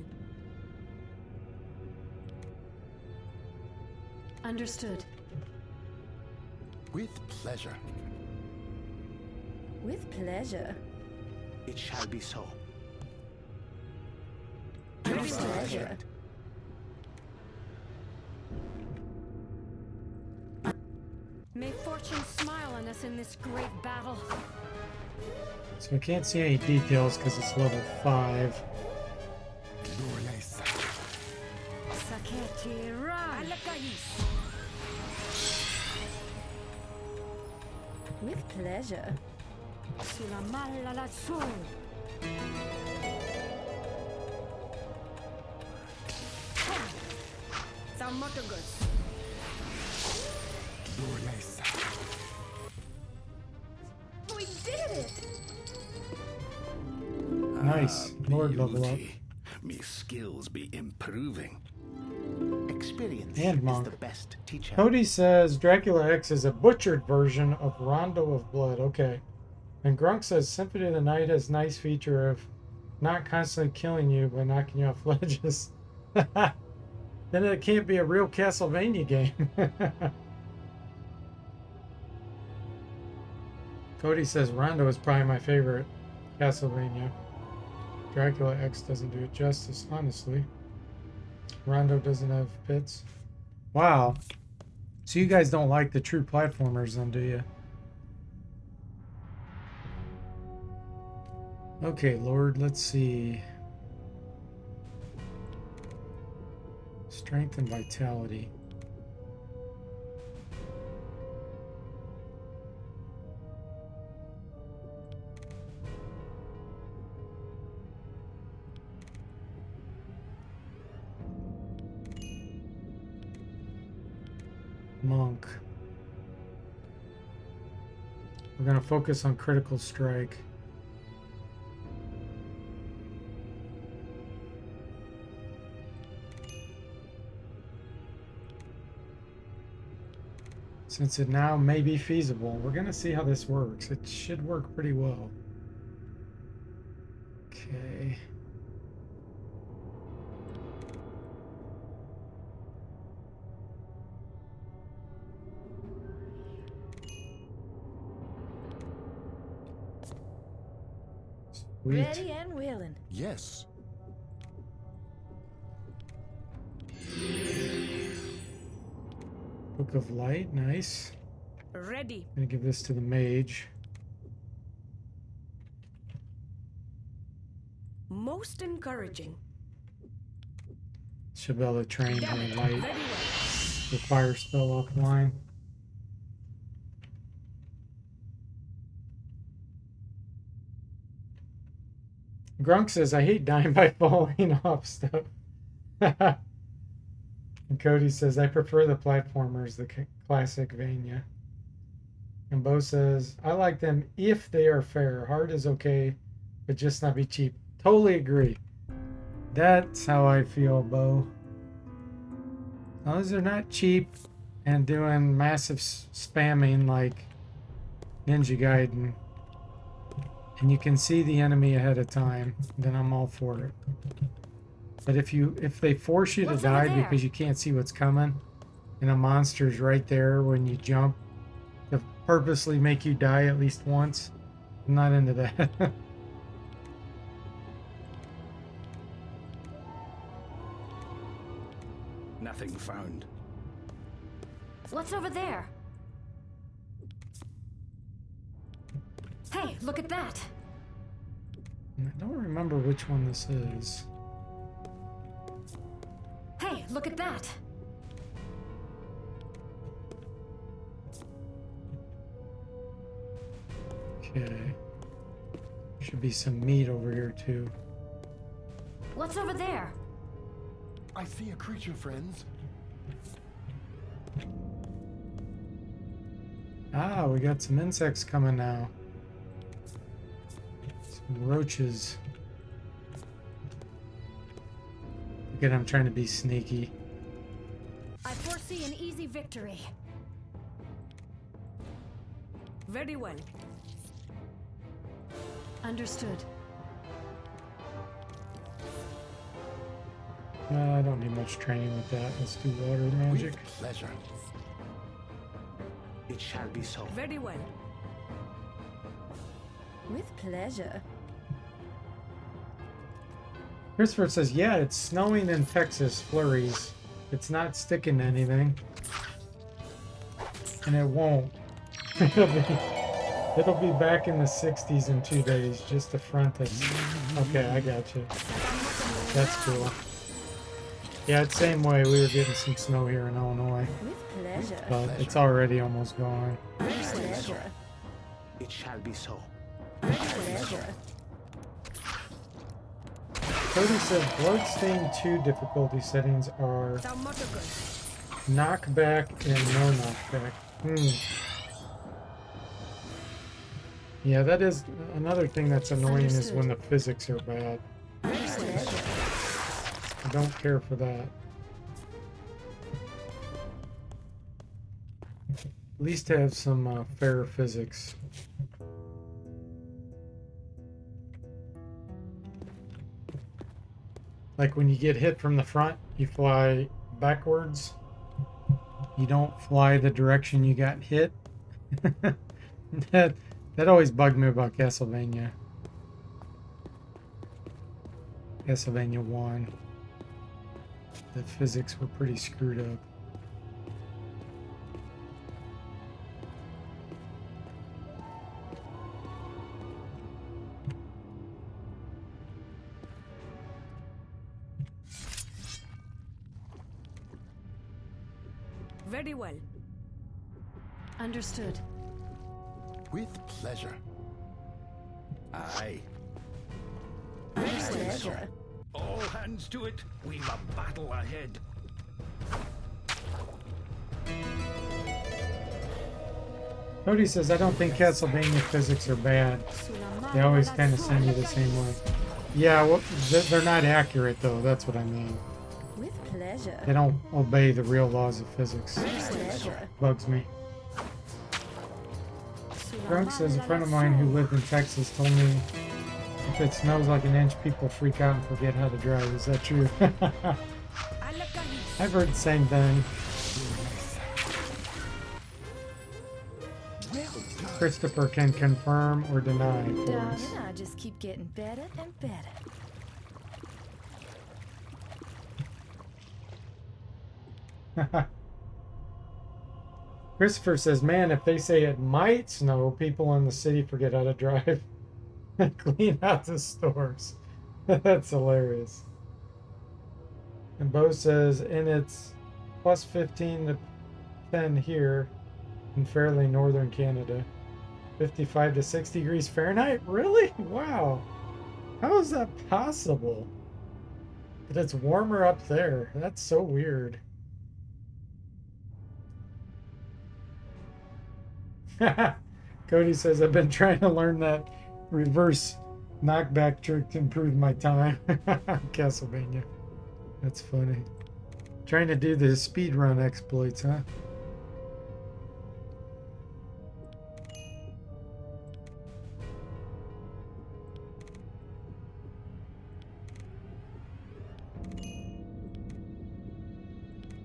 Understood. With pleasure. With pleasure. It shall be so. With pleasure. May fortune smile on us in this great battle. So I can't see any details because it's level 5. Saketi Rai. With pleasure. Sulla malla lassù. Sammotagus. We did it! Nice. Lord level up. Beauty. Me skills be improving. Experience And is monk. the best teacher. Cody says Dracula X is a butchered version of Rondo of Blood. Okay. And Grunk says Symphony of the Night has nice feature of not constantly killing you by knocking you off ledges. Then it can't be a real Castlevania game. Cody says Rondo is probably my favorite Castlevania. Dracula X doesn't do it justice, honestly. Rondo doesn't have pits. Wow. So you guys don't like the true platformers then, do you? Okay, Lord, let's see. Strength and vitality. Monk. We're going to focus on critical strike. Since it now may be feasible, we're going to see how this works. It should work pretty well. Sweet. Ready and willing. Yes. Book of Light, nice. Ready. Gonna give this to the mage. Most encouraging. Should be able to train Damn her it. light. Very well. The fire spell offline. Grunk says, I hate dying by falling off stuff. And Cody says, I prefer the platformers, the classic Vania. And Bo says, I like them if they are fair. Hard is okay, but just not be cheap. Totally agree. That's how I feel, Bo. As long as they're not cheap and doing massive spamming like Ninja Gaiden, and you can see the enemy ahead of time, then I'm all for it. But if they force you to die because you can't see what's coming, and a monster's right there when you jump, to purposely make you die at least once, I'm not into that. Nothing found. What's over there? Hey, look at that! I don't remember which one this is. Hey, look at that! Okay. Should be some meat over here too. What's over there? I see a creature, friends. Ah, we got some insects coming now. Some roaches. Again, I'm trying to be sneaky. I foresee an easy victory. Very well. Understood. I don't need much training with that. Let's do water magic. With pleasure. It shall be so. Very well. With pleasure. Christopher says, yeah, it's snowing in Texas, flurries. It's not sticking to anything. And it won't. It'll be back in the 60s in 2 days, just to front us. Okay, I got you. That's cool. Yeah, it's same way. We were getting some snow here in Illinois. With pleasure. But it's already almost gone. With pleasure. It shall be so. With pleasure. Cody said Bloodstained 2 difficulty settings are knockback and no knockback. Yeah, that is another thing that's annoying is when the physics are bad. I don't care for that. At least have some fair physics. Like when you get hit from the front, you fly backwards. You don't fly the direction you got hit. That always bugged me about Castlevania. Castlevania 1. The physics were pretty screwed up. Very well. Understood. With pleasure. Aye. With pleasure. All hands to it. We've a battle ahead. Cody says, I don't think Castlevania physics are bad. They always kind of send you the same way. Yeah, well, they're not accurate though, that's what I mean. With pleasure. They don't obey the real laws of physics. With pleasure. Bugs me. Drunk says, a friend of mine who lived in Texas told me if it snows like an inch, people freak out and forget how to drive. Is that true? I've heard the same thing. Well done. Christopher can confirm or deny for Darling, us. I just keep getting better and better. Christopher says, man, if they say it might snow, people in the city forget how to drive and clean out the stores. That's hilarious. And Bo says, and it's plus 15 to 10 here in fairly northern Canada. 55 to 60 degrees Fahrenheit? Really? Wow. How is that possible? But it's warmer up there. That's so weird. Cody says, I've been trying to learn that reverse knockback trick to improve my time. Castlevania. That's funny. Trying to do the speedrun exploits, huh?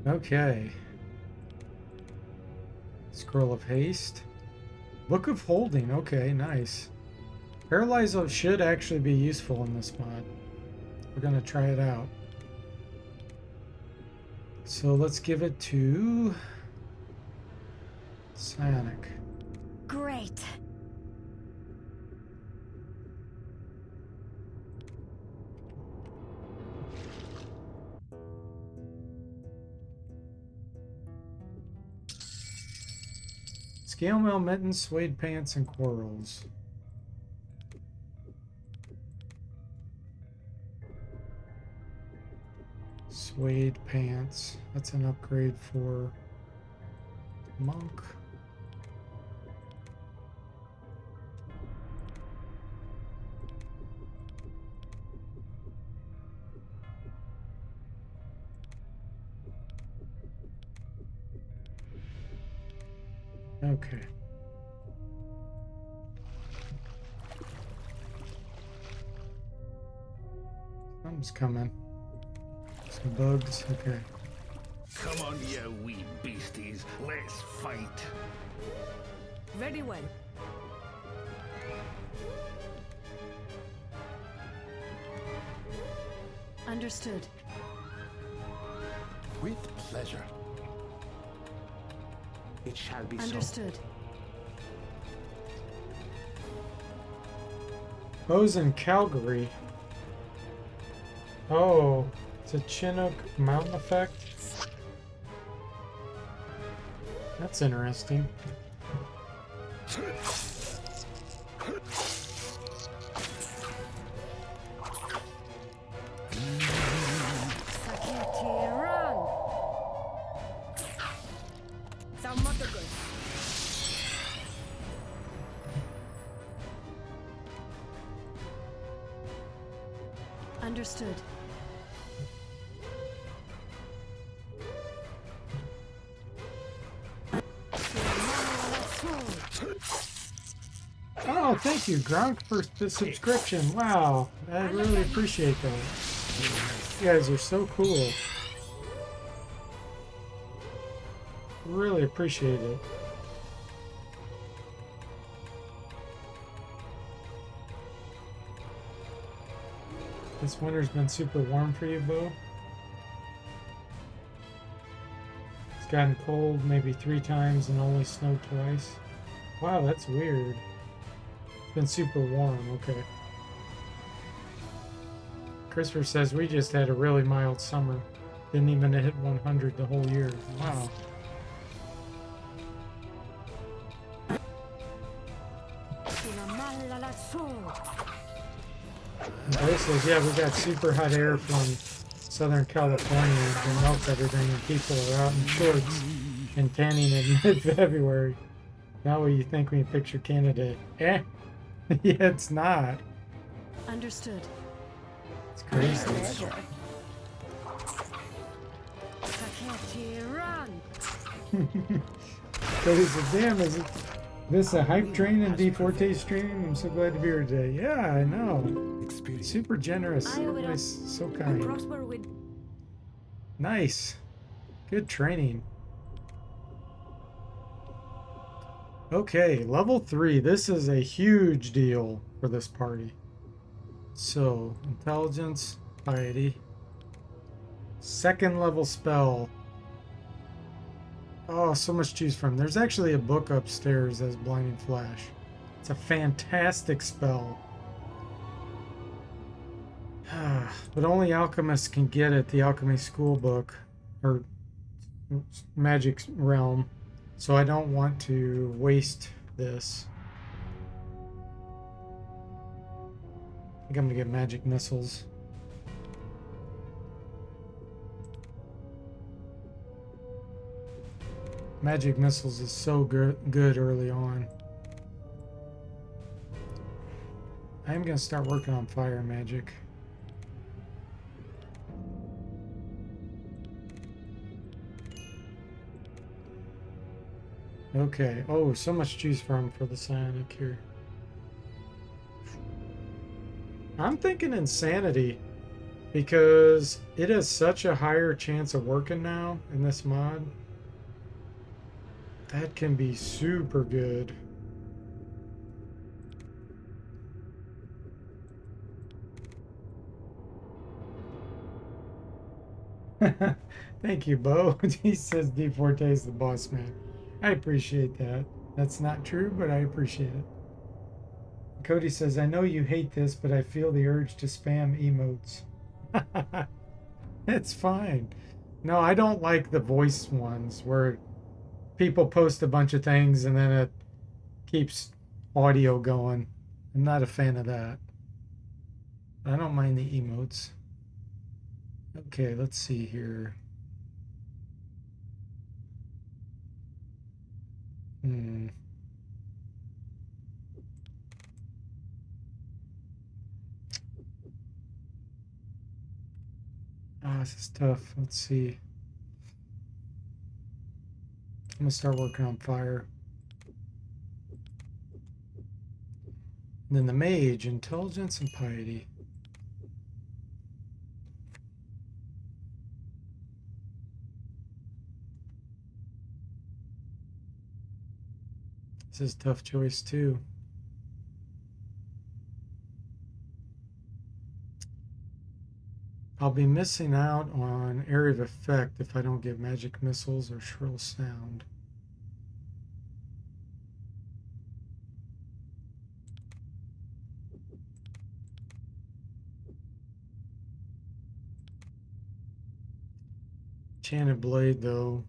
Okay. Scroll of Haste. Book of Holding. Okay, nice. Paralyze should actually be useful in this mod. We're going to try it out. So let's give it to Psionic. Great. Scale mail mittens, suede pants, and quarrels. Suede pants. That's an upgrade for monk. Okay. Something's coming. Some bugs. Okay. Come on, you wee beasties. Let's fight. Very well. Understood. With pleasure. It shall be so. Understood. Bows in Calgary. Oh, it's a Chinook mountain effect. That's interesting. Understood. Oh, thank you, Gronk, for the subscription. Wow, I really appreciate that. You guys are so cool. Really appreciate it. This winter's been super warm for you, Bo? It's gotten cold maybe 3 times and only snowed twice. Wow, that's weird. It's been super warm, okay. Christopher says we just had a really mild summer. Didn't even hit 100 the whole year. Wow. Bo says, yeah, we got super hot air from Southern California that melts everything, and people are out in shorts and tanning in mid-February. Not what you think when you picture Canada. Eh? Yeah, it's not. Understood. It's crazy. Cody says, damn, is this a hype train in DFortae stream? I'm so glad to be here today. Yeah, I know. Super generous. Everybody's so kind. Nice. Good training. Okay, level 3. This is a huge deal for this party. So, intelligence, piety. Second level spell. Oh, so much to choose from. There's actually a book upstairs that's Blinding Flash. It's a fantastic spell. But only alchemists can get it, the alchemy school book, or magic realm. So I don't want to waste this. I think I'm gonna get magic missiles. Magic missiles is so good early on. I am gonna start working on fire magic. Okay. Oh, so much to choose from for the psionic here. I'm thinking insanity because it has such a higher chance of working now in this mod. That can be super good. Thank you, Bo. He says DFortae is the boss man. I appreciate that. That's not true, but I appreciate it. Cody says, I know you hate this, but I feel the urge to spam emotes. It's fine. No, I don't like the voice ones where people post a bunch of things and then it keeps audio going. I'm not a fan of that. I don't mind the emotes. Okay, let's see here. Ah, this is tough. Let's see. I'm gonna start working on fire. And then the mage, intelligence and piety. This is a tough choice too. I'll be missing out on area of effect if I don't get magic missiles or shrill sound. Enchanted blade though.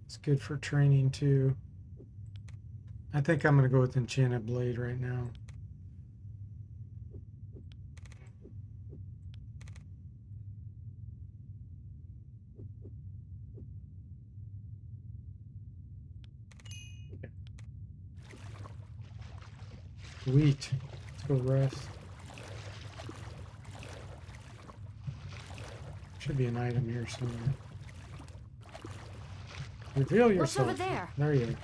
It's good for training too. I think I'm gonna go with enchanted blade right now. Sweet. Let's go rest. Should be an item here somewhere. Reveal yourself. What's over there? There you are.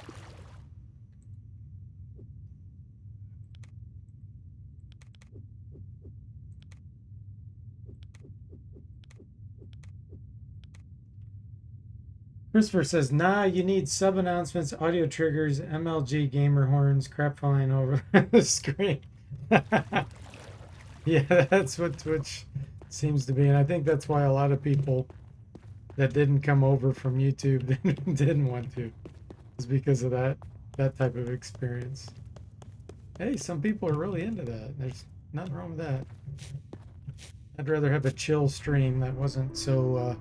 Christopher says, nah, you need sub announcements, audio triggers, MLG gamer horns, crap flying over the screen. Yeah, that's what Twitch seems to be. And I think that's why a lot of people that didn't come over from YouTube didn't want to. Is because of that type of experience. Hey, some people are really into that. There's nothing wrong with that. I'd rather have a chill stream that wasn't so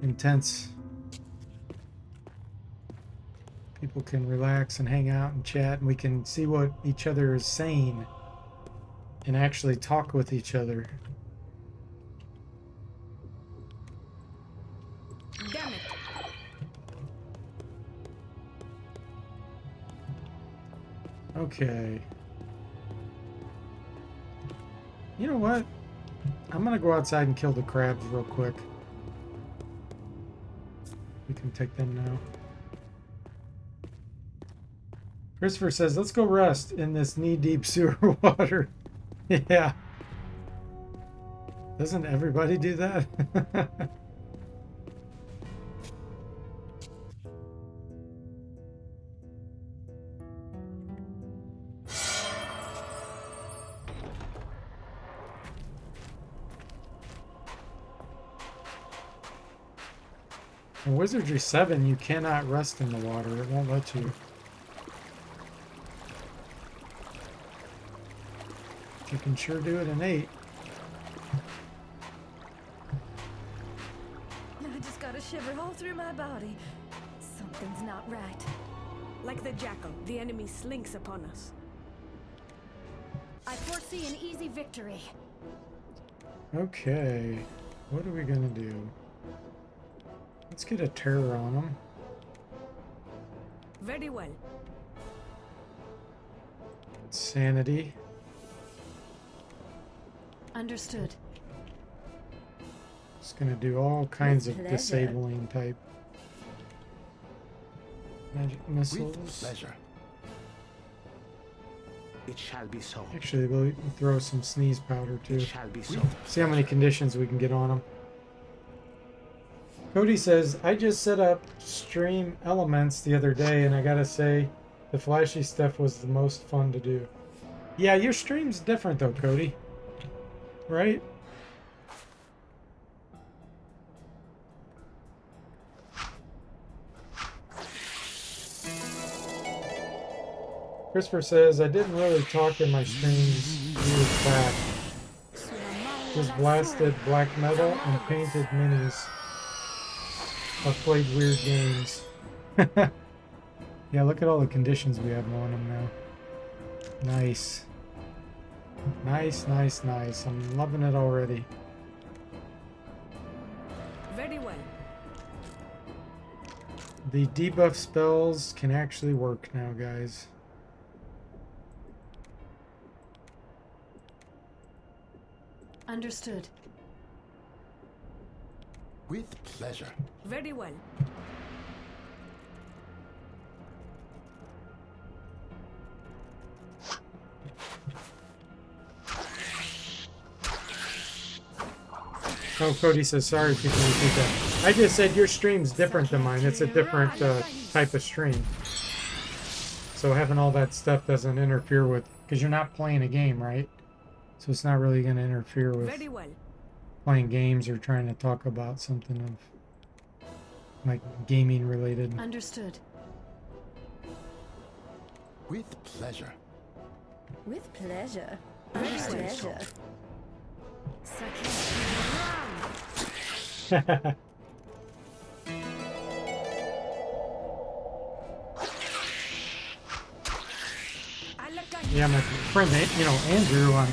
intense. People can relax and hang out and chat, and we can see what each other is saying and actually talk with each other. Damn it. Okay. You know what? I'm gonna go outside and kill the crabs real quick. We can take them now. Christopher says, let's go rest in this knee-deep sewer water. Yeah. Doesn't everybody do that? In Wizardry 7, you cannot rest in the water. It won't let you. You can sure do it in 8. I just got a shiver all through my body. Something's not right. Like the jackal, the enemy slinks upon us. I foresee an easy victory. Okay. What are we gonna do? Let's get a terror on them. Very well. Sanity. Understood. Just gonna do all kinds With of pleasure. disabling type magic With missiles. pleasure. It shall be so. Actually, we'll throw some sneeze powder too. It shall be so. See how many conditions we can get on them. Cody says, I just set up stream elements the other day and I gotta say the flashy stuff was the most fun to do. Yeah, your stream's different though, Cody. Right? Christopher says, I didn't really talk in my streams years back. Just blasted black metal and painted minis. I've played weird games. Yeah, look at all the conditions we have on them now. Nice. Nice, nice, nice. I'm loving it already. Very well. The debuff spells can actually work now, guys. Understood. With pleasure. Very well. Oh, Cody says, sorry, people repeat that. I just said your stream's different than mine. It's a different type of stream. So having all that stuff doesn't interfere with, because you're not playing a game, right? So it's not really going to interfere with Very well. playing games or trying to talk about something of like gaming related. Understood. With pleasure. With pleasure. Very With well. pleasure. Yeah, my friend, Andrew on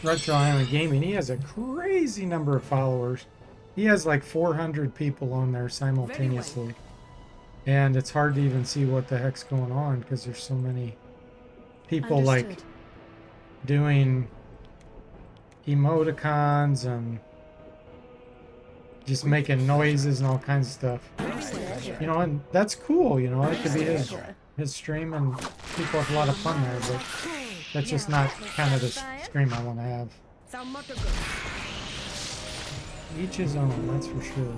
Retro Island Gaming, he has a crazy number of followers. He has like 400 people on there simultaneously. And it's hard to even see what the heck's going on because there's so many people like Understood. doing emoticons and just making noises and all kinds of stuff. You know, and that's cool, you know, it could be his stream and people have a lot of fun there, but that's just not kind of the stream I want to have. Each his own, that's for sure.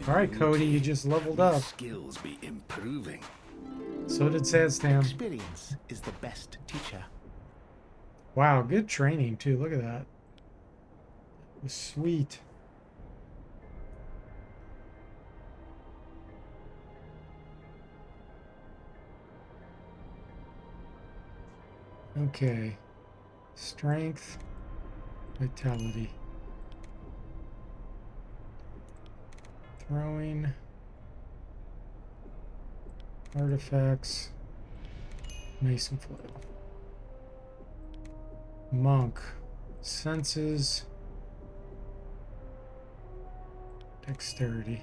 Alright, Cody, you just leveled up. Skills be improving. So did Sadstam. Experience is the best teacher. Wow, good training too. Look at that. It was sweet. Okay. Strength, vitality. Throwing. Artifacts. Mason flail. Monk. Senses. Dexterity.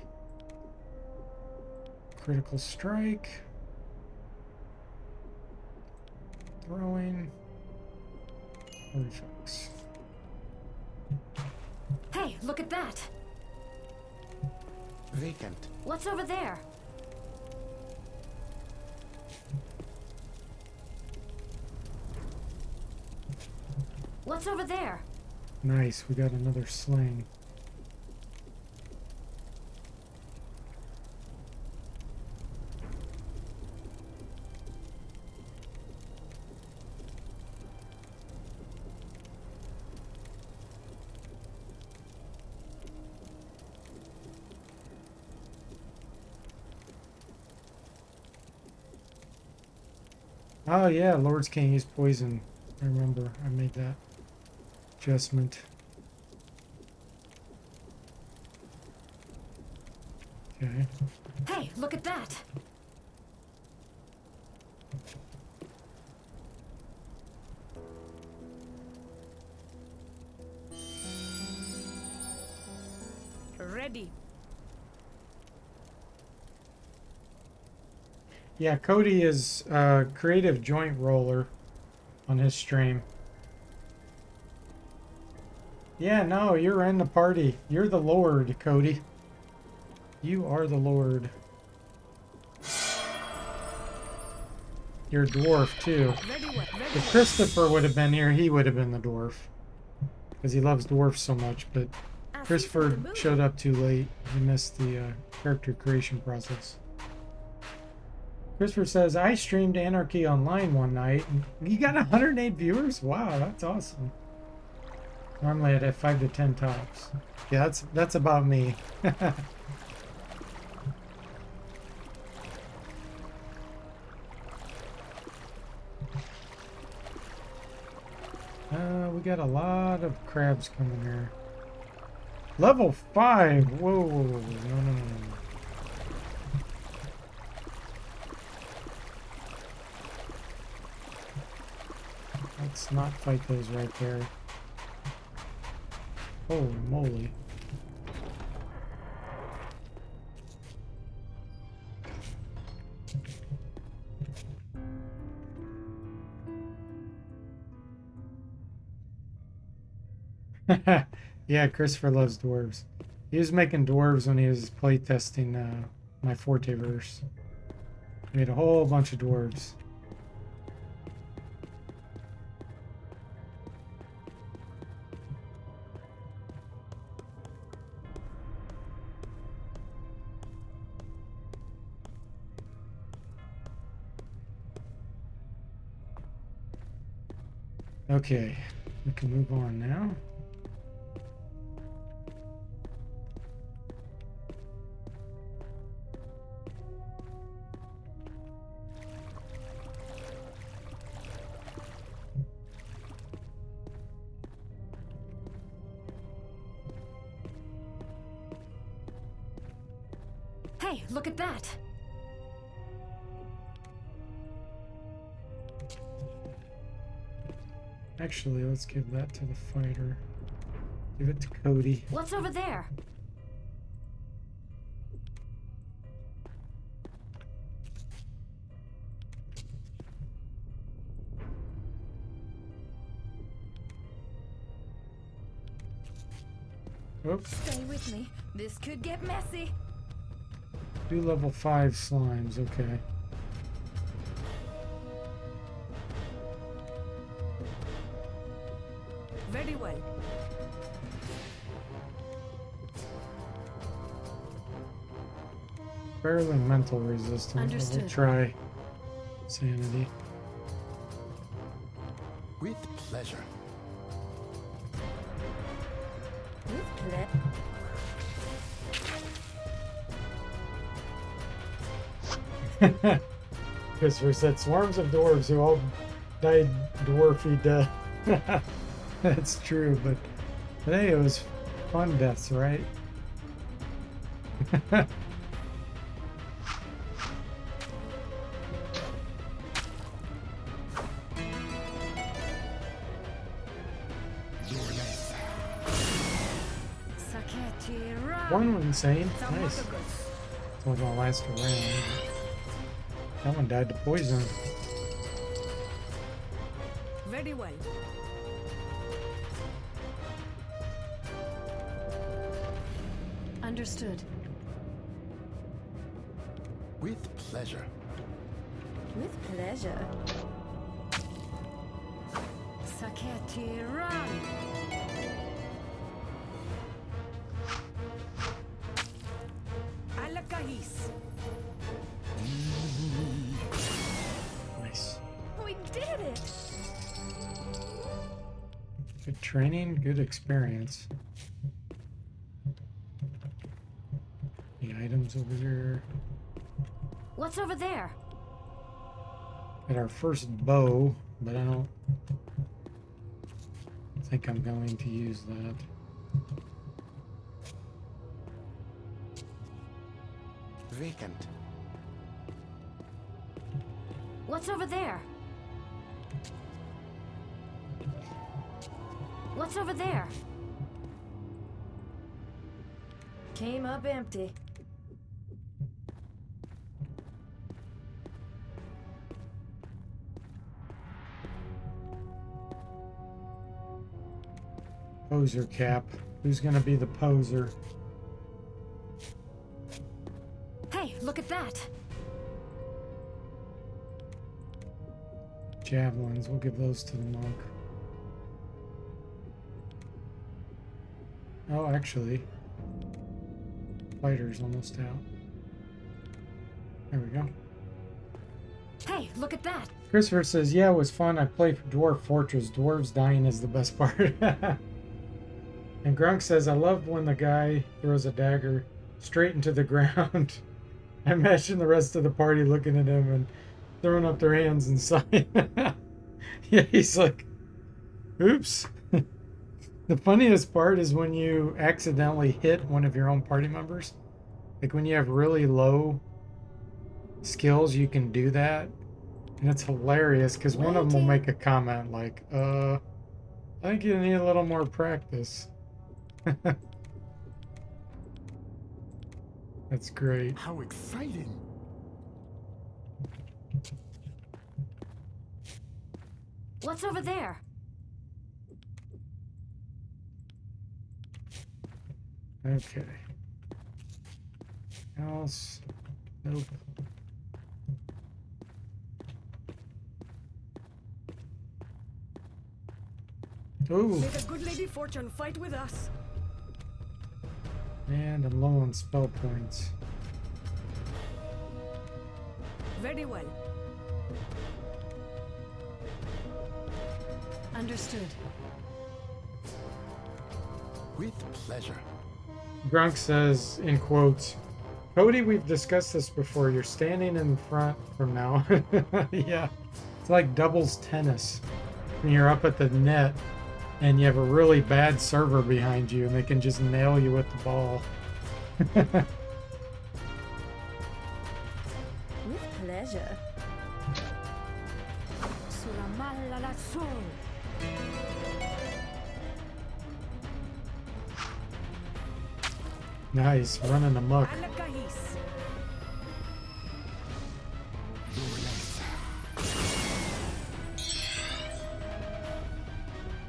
Critical strike. Throwing. Artifacts. Hey, look at that. Vacant. What's over there? What's over there? Nice, we got another sling. Oh yeah, lords can't use poison. I remember. I made that adjustment. Okay. Hey, look at that! Ready. Yeah, Cody is a creative joint roller on his stream. Yeah, no, you're in the party. You're the Lord, Cody. You are the Lord. You're a dwarf, too. If Christopher would have been here, he would have been the dwarf. Because he loves dwarfs so much, but Christopher showed up too late. He missed the character creation process. Christopher says, I streamed Anarchy Online one night, and you got 108 viewers? Wow, that's awesome. Normally I'd have 5 to 10 tops. Yeah, that's about me. We got a lot of crabs coming here. Level 5! Whoa, whoa, whoa, no, no, no, no. Let's not fight those right there. Holy moly. Yeah, Christopher loves dwarves. He was making dwarves when he was playtesting my Forte verse. We made a whole bunch of dwarves. Okay, we can move on now. Hey, look at that! Actually, let's give that to the fighter. Give it to Cody. What's over there? Oops. Stay with me. This could get messy. 2 level 5 slimes, okay. Very well. Fairly mental resistant. Understood. We'll try sanity. With pleasure. With Christopher said swarms of dwarves who all died dwarfy death. That's true, but hey, it was fun deaths, right? One was insane. Nice. It's only gonna last a round. That one died to poison. Very well. Understood. With pleasure. With pleasure. Saketi, run! Alakahis. Nice. We did it! Good training, good experience. The items over here. What's over there? At our first bow, but I don't think I'm going to use that. Vacant. What's over there? What's over there? Came up empty. Poser cap. Who's gonna be the poser? Hey, look at that! Javelins. We'll give those to the monk. Oh, actually, fighter's almost out. There we go. Hey, look at that! Christopher says, yeah, it was fun. I played for Dwarf Fortress. Dwarves dying is the best part. And Grunk says, I love when the guy throws a dagger straight into the ground. I imagine the rest of the party looking at him and throwing up their hands and sighing. Yeah, he's like, oops. The funniest part is when you accidentally hit one of your own party members. Like when you have really low skills, you can do that. And it's hilarious because one of them will make a comment like, I think you need a little more practice. That's great. How exciting! What's over there? Okay. Else? Nope. Ooh. May the good Lady Fortune fight with us. And I'm low on spell points. Very well. Understood. With pleasure. Grunk says, in quotes, Cody, we've discussed this before. You're standing in front from now. Yeah. It's like doubles tennis. When you're up at the net and you have a really bad server behind you and they can just nail you with the ball. With pleasure. Nice, running amok.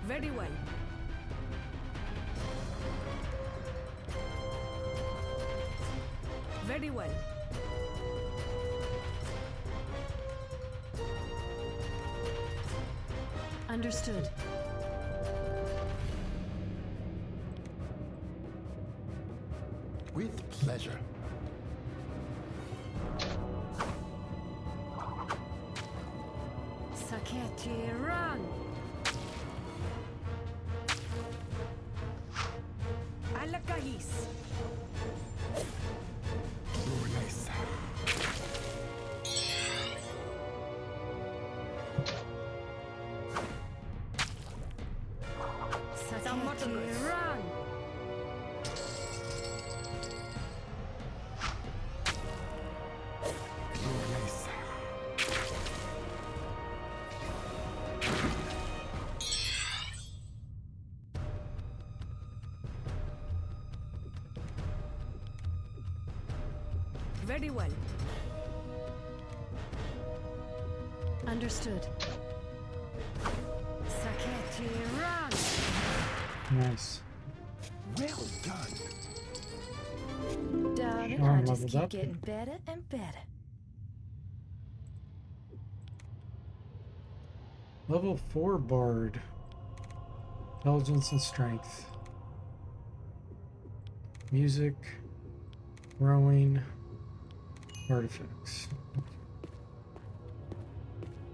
Very well. Very well. Understood. With pleasure. Saketi, run! Alakahis. Saketi, run! Very well. Understood. Saketi, run! Nice. Well done. Darling, Sean I just leveled keep up. getting better and better. Level 4 Bard. Intelligence and Strength. Music. Rowing. Artifacts.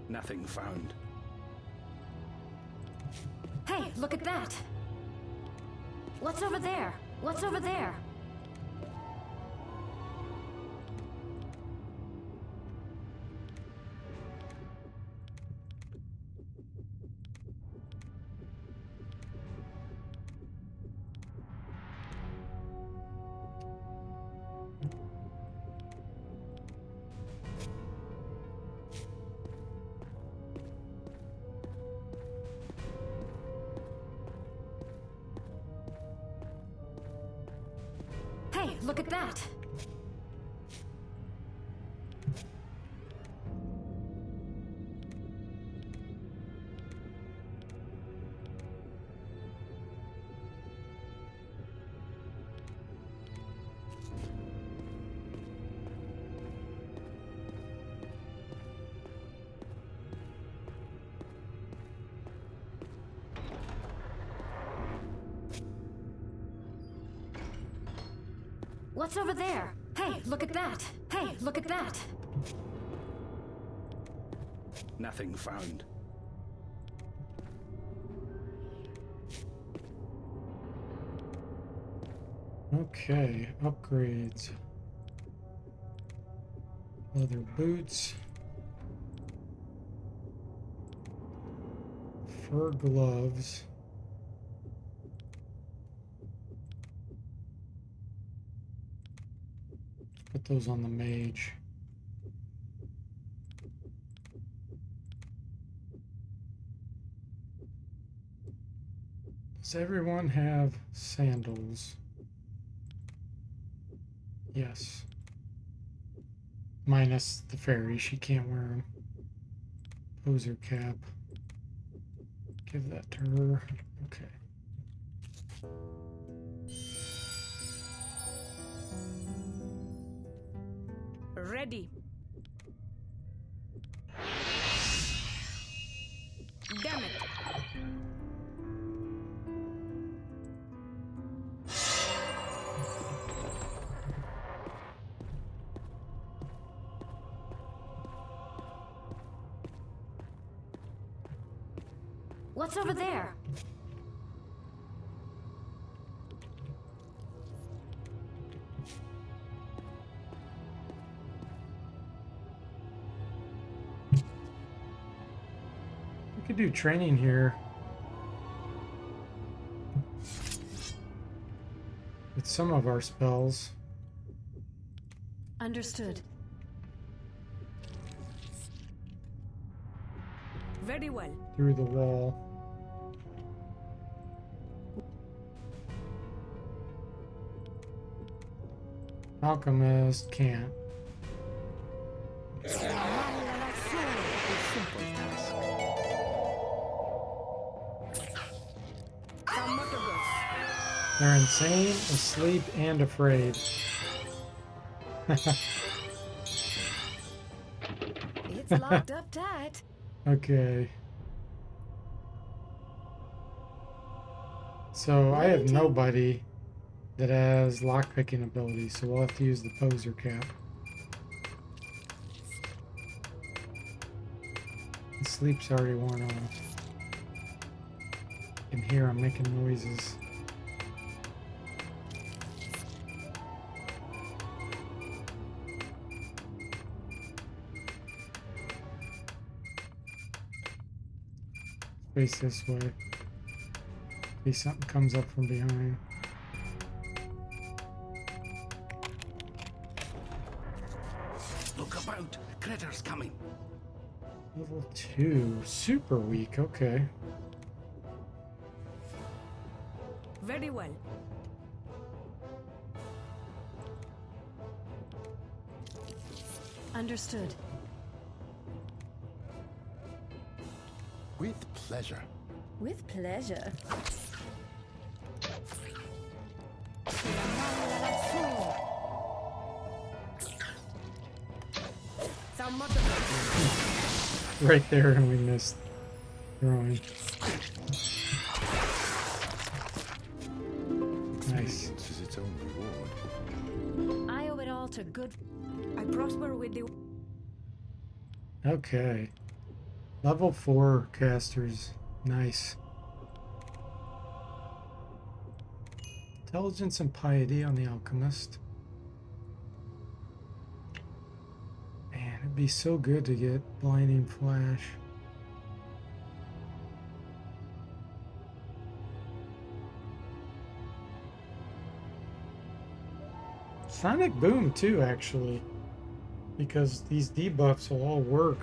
Nothing found. Hey, look at that! What's over there? What's over there? look at that! What's over there? Hey, look at that! Hey, look at that! Nothing found. Okay, upgrades. Leather boots. Fur gloves. Put those on the mage. Does everyone have sandals? Yes. Minus the fairy, she can't wear them. Poser cap. Give that to her. Okay. Ready. Damn it. What's over there? We could do training here. With some of our spells. Understood. Very well. Through the wall. Alchemist can't. They're insane, asleep, and afraid. It's locked up tight. Okay. So I have nobody that has lockpicking ability, so we'll have to use the poser cap. The sleep's already worn off. I can hear him making noises. Face this way. In case something comes up from behind. Look about. Critters coming. Level 2. Super weak. Okay. Very well. Understood. With pleasure. With pleasure. Right there, and we missed throwing. Nice. Is its own reward. I owe it all to good. I prosper with the... Okay. Level 4 casters. Nice. Intelligence and piety on the alchemist. Man, it'd be so good to get blinding flash. Sonic boom too, actually, because these debuffs will all work.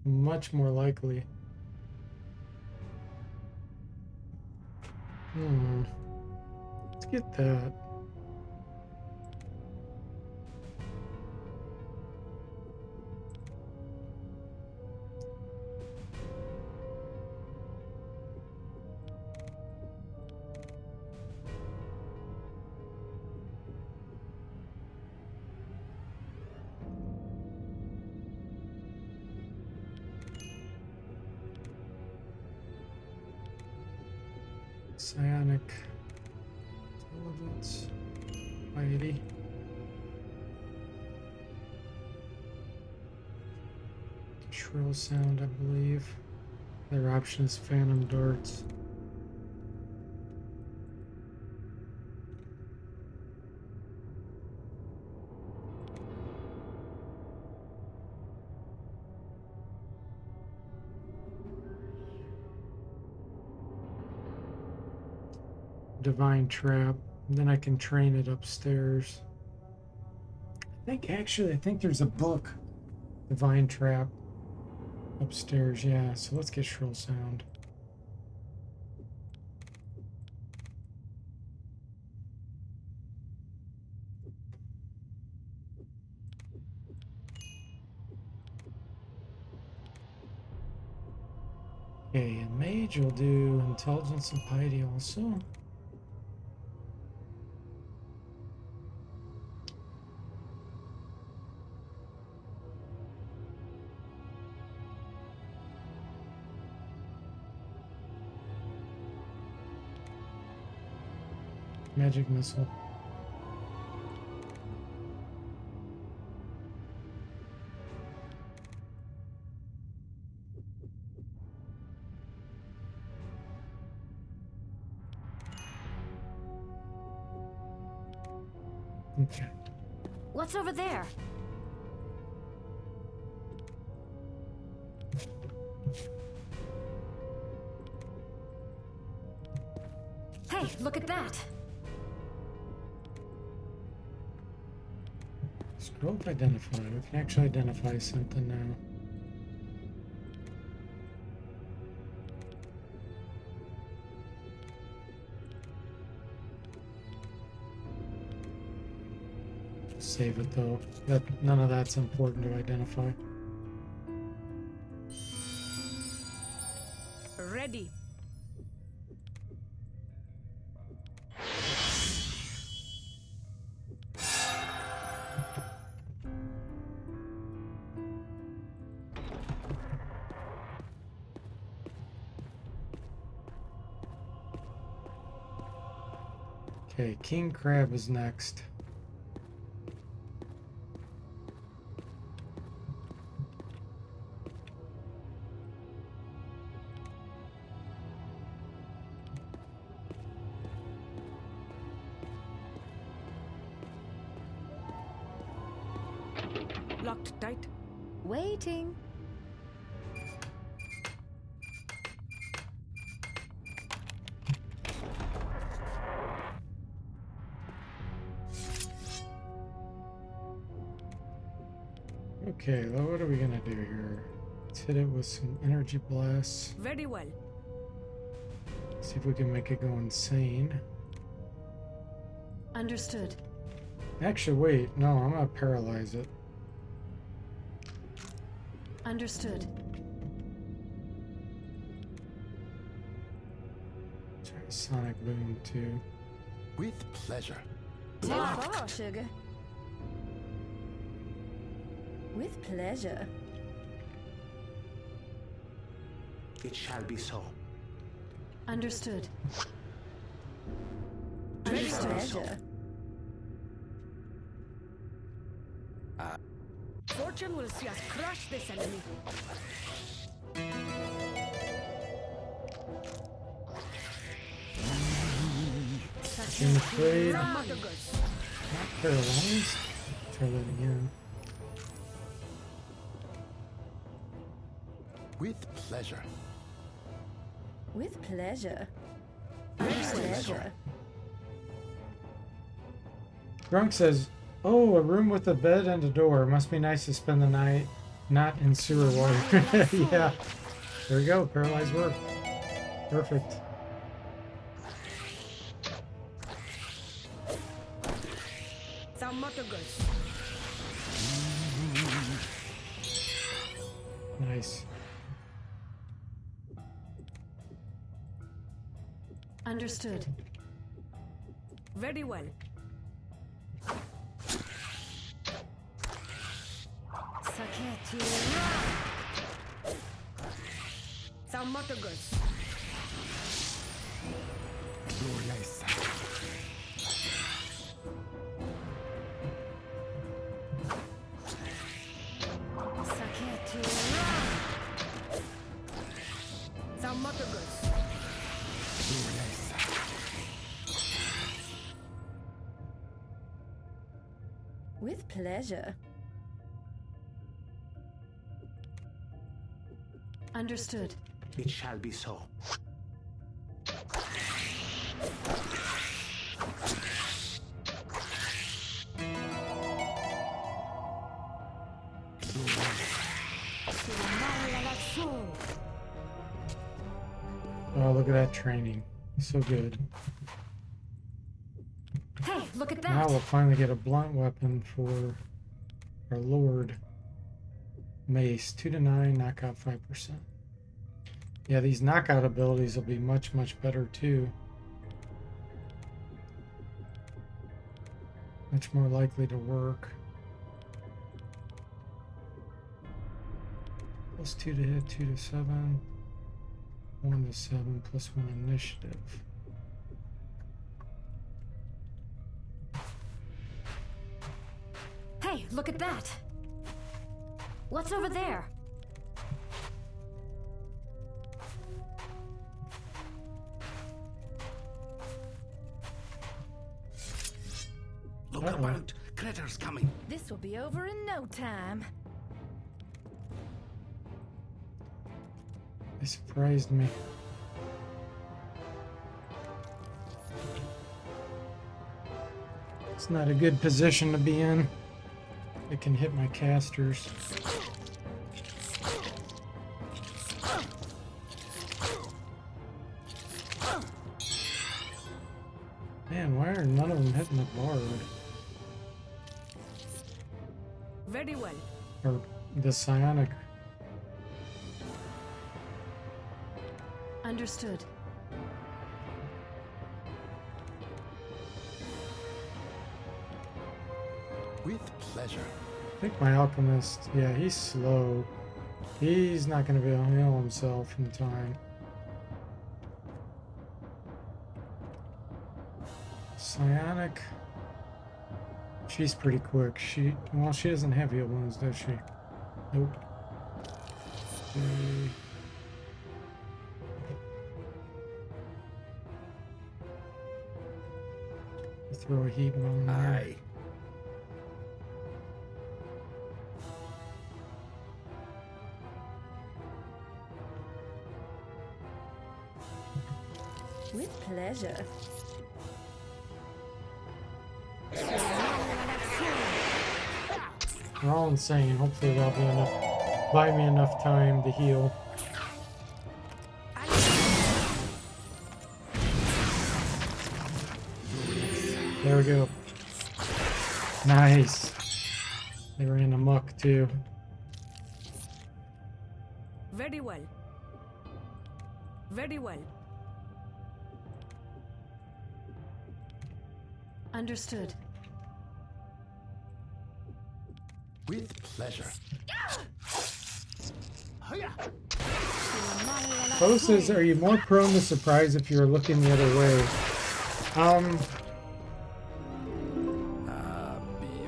Much more likely. get that. Psionic intelligence, piety. Shrill sound, I believe. Their option is phantom darts. Divine trap. And then I can train it upstairs. I think there's a book. Divine trap. Upstairs, yeah. So let's get shrill sound. Okay, and mage will do intelligence and piety also. Magic missile. Okay. What's over there? Hey, look at that! Scroll to identify. We can actually identify something now. Save it though. None of that's important to identify. Ready. Okay, King Crab is next. Locked tight. Waiting. Okay, well, what are we gonna do here? Let's hit it with some energy blasts. Very well. See if we can make it go insane. Understood. Actually, wait. No, I'm gonna paralyze it. Understood. Try a sonic boom too. With pleasure. Take sugar. With pleasure. It shall be so. Understood. With pleasure. Fortune will see us crush this enemy. I'm afraid. Not Mothergods. paralyzed. Try that again. With pleasure. With pleasure. With pleasure. Grunk says, "Oh, a room with a bed and a door. Must be nice to spend the night not in sewer water." Yeah. There we go. Paralyzed work. Perfect. Nice. Understood. Very well. Saketi. Thaumaturgus. Saketi. Thaumaturgus. With pleasure. Understood. It shall be so. Oh, look at that training. So good. Hey, look at that. Now we'll finally get a blunt weapon for our Lord. Mace. 2 to 9, knockout 5%. Yeah, these knockout abilities will be much, much better too. Much more likely to work. Plus 2 to hit, 2 to 7. 1 to 7, plus 1 initiative. Hey, look at that. What's over there? Look about! Critters coming! This will be over in no time. They surprised me. It's not a good position to be in. It can hit my casters. Man, why are none of them hitting the bard? Very well. Or the psionic. Understood. With pleasure. I think my alchemist, yeah, he's slow. He's not going to be able to heal himself in time. Psionic. She's pretty quick. She doesn't have heal wounds, does she? Nope. Throw a heat on there. Aye. With pleasure. They're all insane. Hopefully that'll be enough. Buy me enough time to heal. There we go. Nice. They ran amok too. Very well. Very well. Understood. With pleasure. Bo says, are you more prone to surprise if you're looking the other way?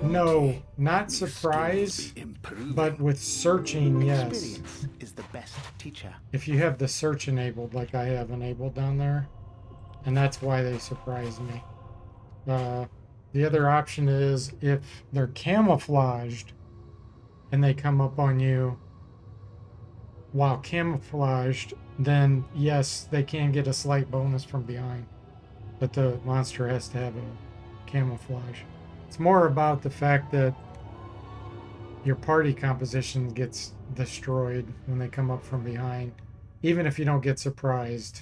No, not surprise, but with searching, yes. Experience is the best teacher. If you have the search enabled, like I have enabled down there, and that's why they surprise me. The other option is if they're camouflaged and they come up on you while camouflaged, then yes, they can get a slight bonus from behind, but the monster has to have a camouflage. It's more about the fact that your party composition gets destroyed when they come up from behind, even if you don't get surprised.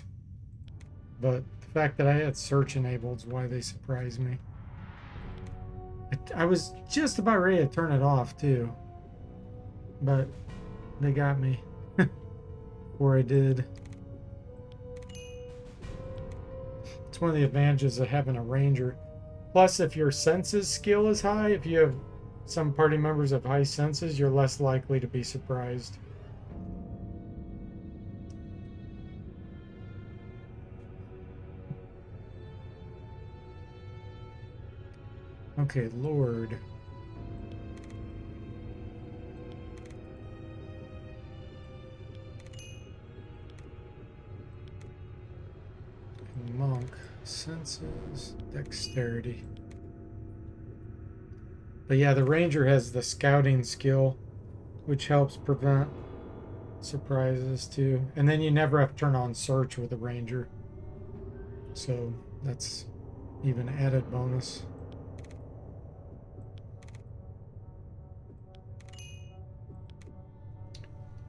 But the fact that I had search enabled is why they surprised me. I was just about ready to turn it off too, but they got me before I did. It's one of the advantages of having a ranger. Plus, if your senses skill is high, if you have some party members have high senses, you're less likely to be surprised. Okay, Lord. Monk, senses, dexterity. But yeah, the ranger has the scouting skill, which helps prevent surprises too. And then you never have to turn on search with the ranger. So that's even added bonus.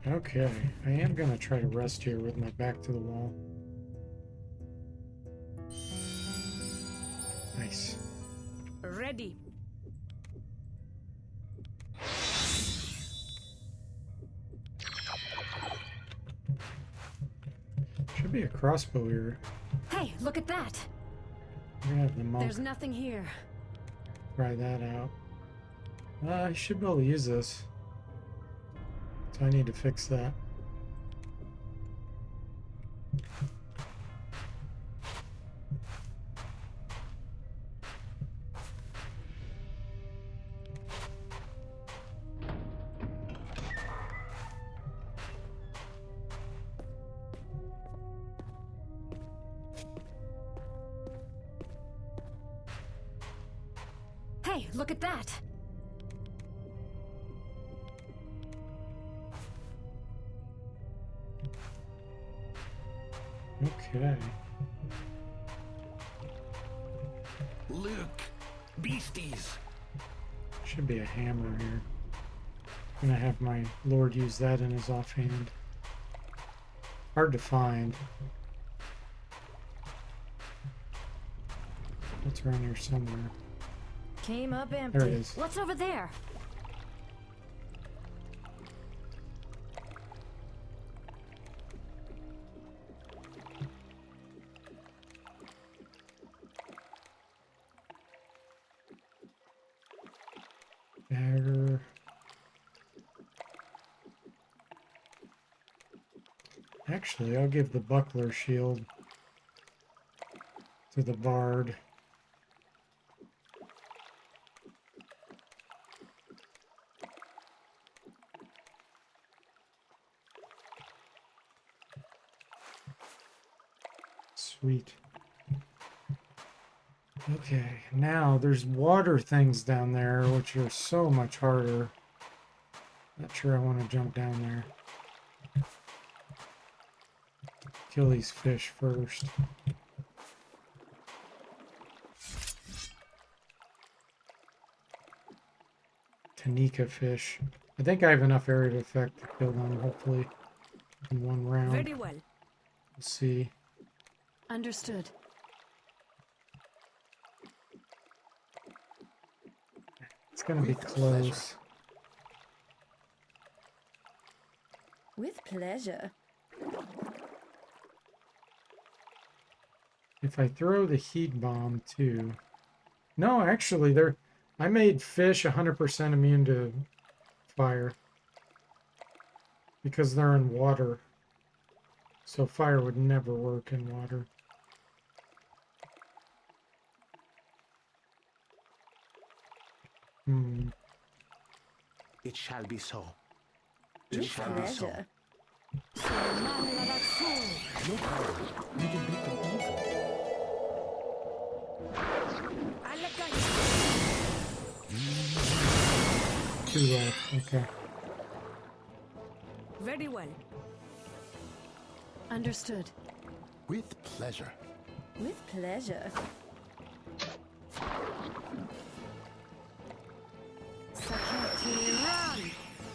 Okay, I am going to try to rest here with my back to the wall. Nice. Ready. Should be a crossbow here. Hey, look at that. We're gonna have the monk There's nothing here. try that out. I should be able to use this. So I need to fix that. Hey, look at that. Okay. Look! Beasties! Should be a hammer here. I'm gonna have my lord use that in his offhand. Hard to find. It's around here somewhere. Came up empty. There it is. What's over there? Dagger. Actually, I'll give the buckler shield to the bard. Sweet. Okay, now there's water things down there, which are so much harder. Not sure I want to jump down there. Kill these fish first. Tanika fish. I think I have enough area of effect to kill them, hopefully, in one round. Very well. We'll see. Understood. It's gonna be close. With pleasure. If I throw the heat bomb too. No, actually, I made fish 100% immune to fire because they're in water. So fire would never work in water. It shall be so. With pleasure. No problem. We can beat them easy. Two left. Okay. Very well. Understood. With pleasure. With pleasure. Sakati, run!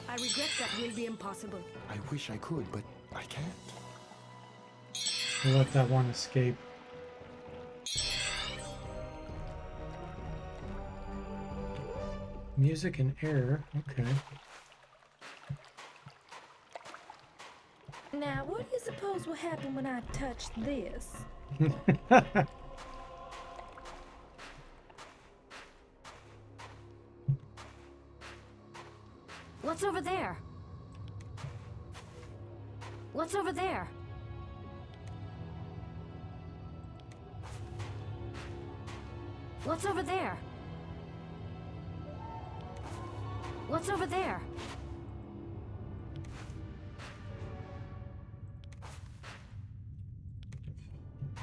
I regret that will be impossible. I wish I could, but I can't. We'll let that one escape. Music and air. Okay. Now, what do you suppose will happen when I touch this? What's over there? What's over there? What's over there? What's over there?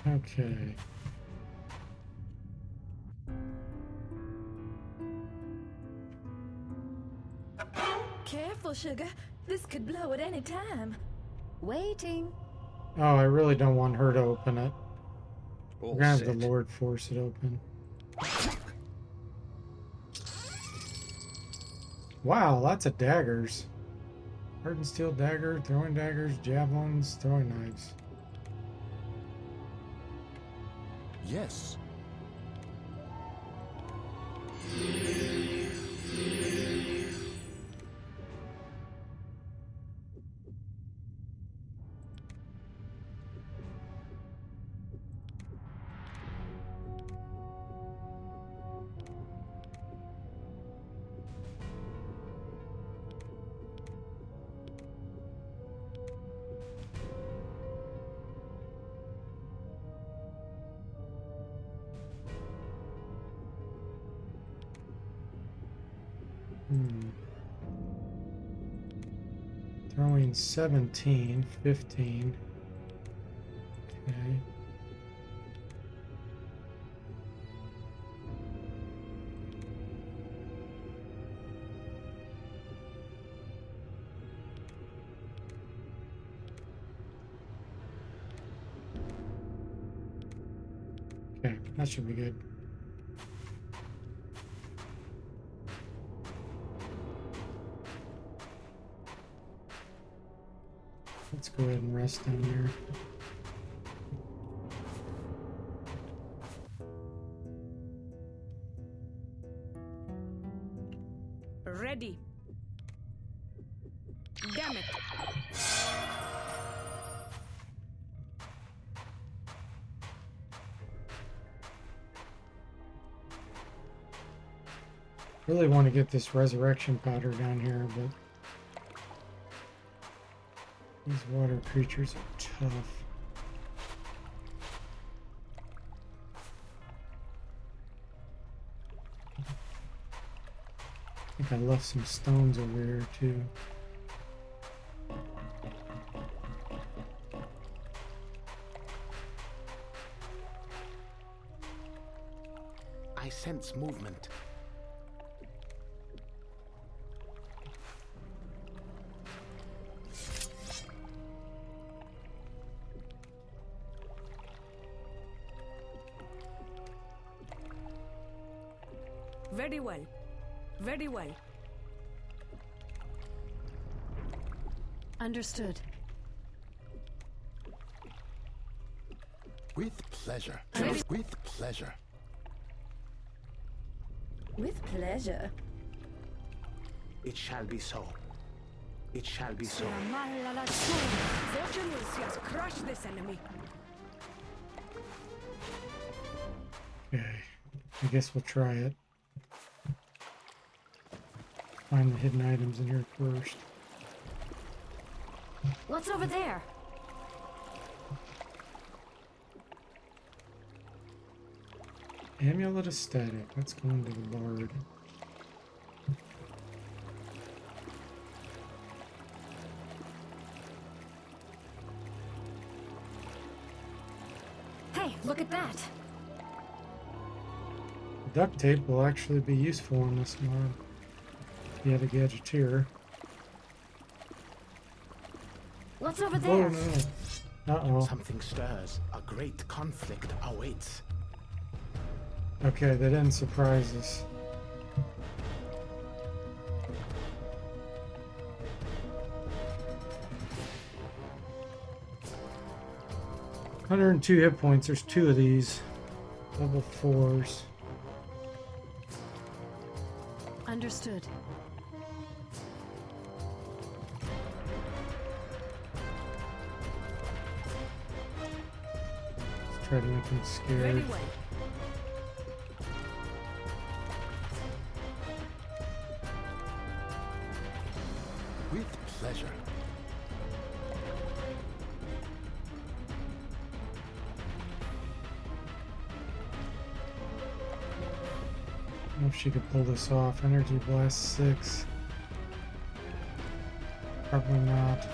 Okay. Careful, sugar. This could blow at any time. Waiting. Oh, I really don't want her to open it. All We're gonna have the set. Lord force it open. Wow, lots of daggers. Hardened steel dagger, throwing daggers, javelins, throwing knives. Yes. Throwing 17, 15. Okay. Okay, that should be good. Let's go ahead and rest down there. Ready. Damn it. Really want to get this resurrection powder down here, but these water creatures are tough. I think I left some stones over here too. I sense movement. Very well. Very well. Understood. With pleasure. With pleasure. With pleasure. It shall be so. It shall be so. Fortune will see us crush this enemy. Okay, I guess we'll try it. Find the hidden items in here first. What's over there? Amulet of Static. Let's go into the Bard. Hey, look at that. Duct tape will actually be useful in this mod. Yeah, the Gadgeteer. What's over Oh there? no. Uh-oh. Something stirs. A great conflict awaits. Okay, that didn't surprise us. $102 hit points. There's 2 of these. Level 4s. Understood. Let's try to make him scared. Ready when? With pleasure. I don't know if she could pull this off. Energy Blast 6. Probably not.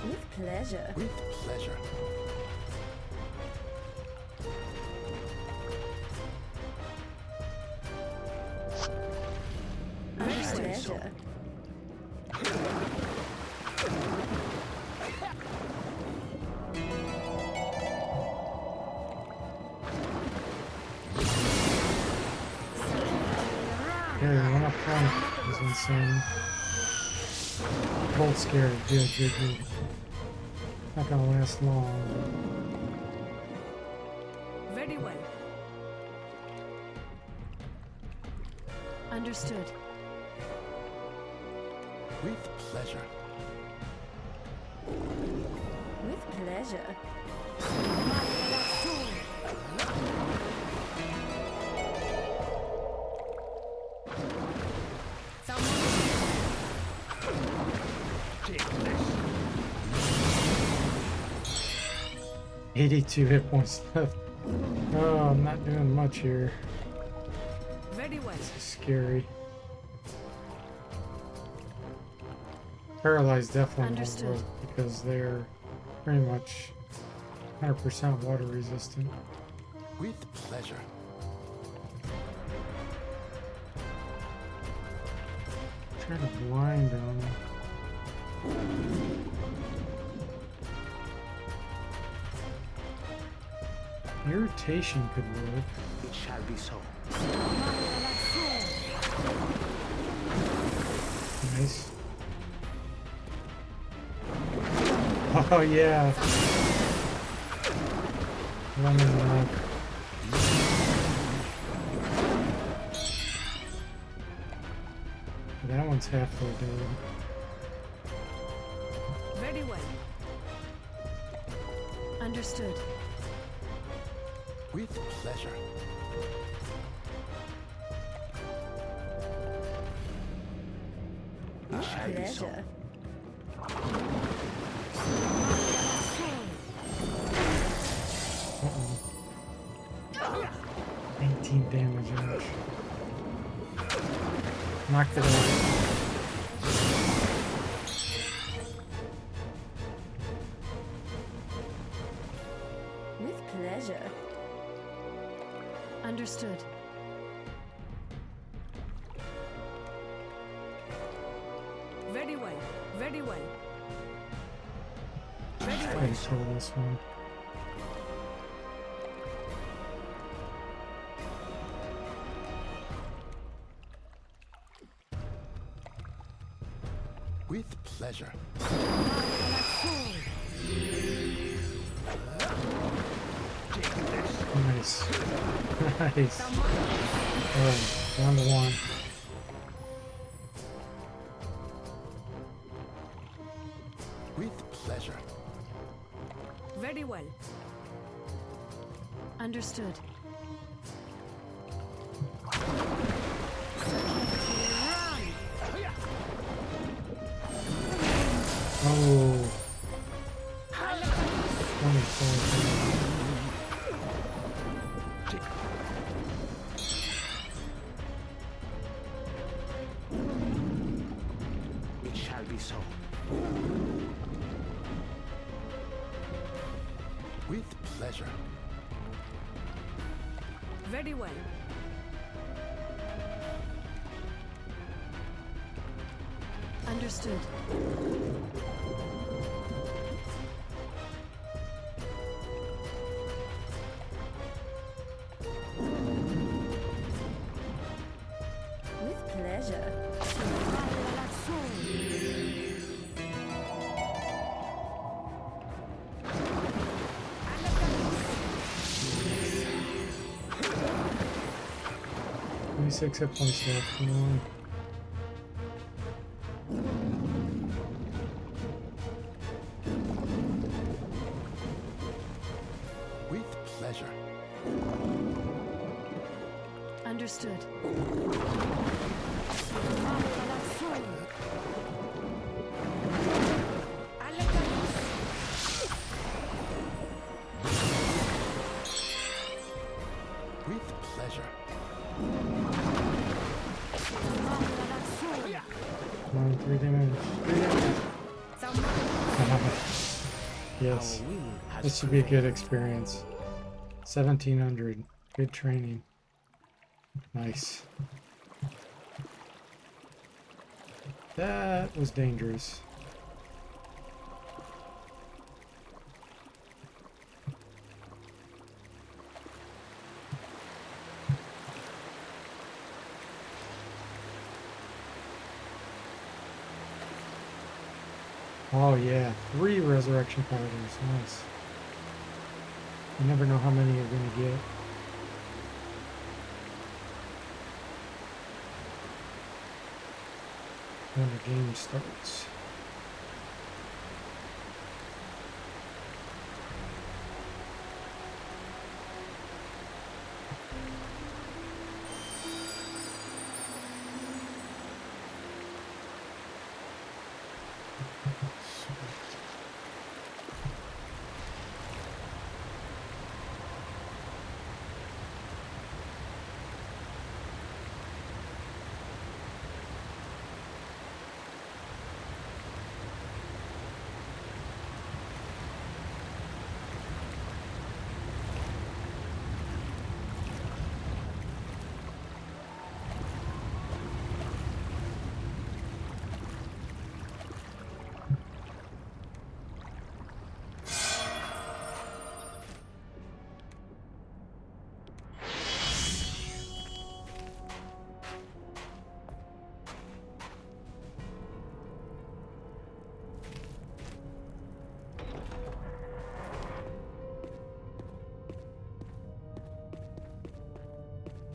With pleasure. With pleasure. With pleasure. Okay, one up front is insane. Bolt scared. Good, good, good. Not gonna last long. Very well. Understood. With pleasure. With pleasure. Take this. 82 hit points left. Oh, I'm not doing much here. Very well. This is scary. Paralyzed definitely won't Understood. work because they're pretty much 100% water resistant. With pleasure. Try to blind them. Irritation could work. It shall be so. Nice. Oh yeah. Lemon rock. That one's halfway dead. Very well. Understood. With pleasure. It shall be so. Pleasure. Uh-oh. 19 damage each. Knocked it out. With pleasure. Understood. Very well. Very well. Very Try well. to kill this one. With pleasure. Nice. Nice. Oh, down to one. With pleasure. Very well. Understood. Oh. 24. It shall be so. With pleasure. Very well. Understood. With pleasure. 26 hit points left. Come on. With pleasure. Understood. With pleasure. Come on, 3 damage. 3 damage. Yes. Our will has This should be a good experience. 1700. Good training. Nice. That was dangerous. Oh yeah, 3 resurrection powders. Nice. You never know how many you're going to get. When the game starts.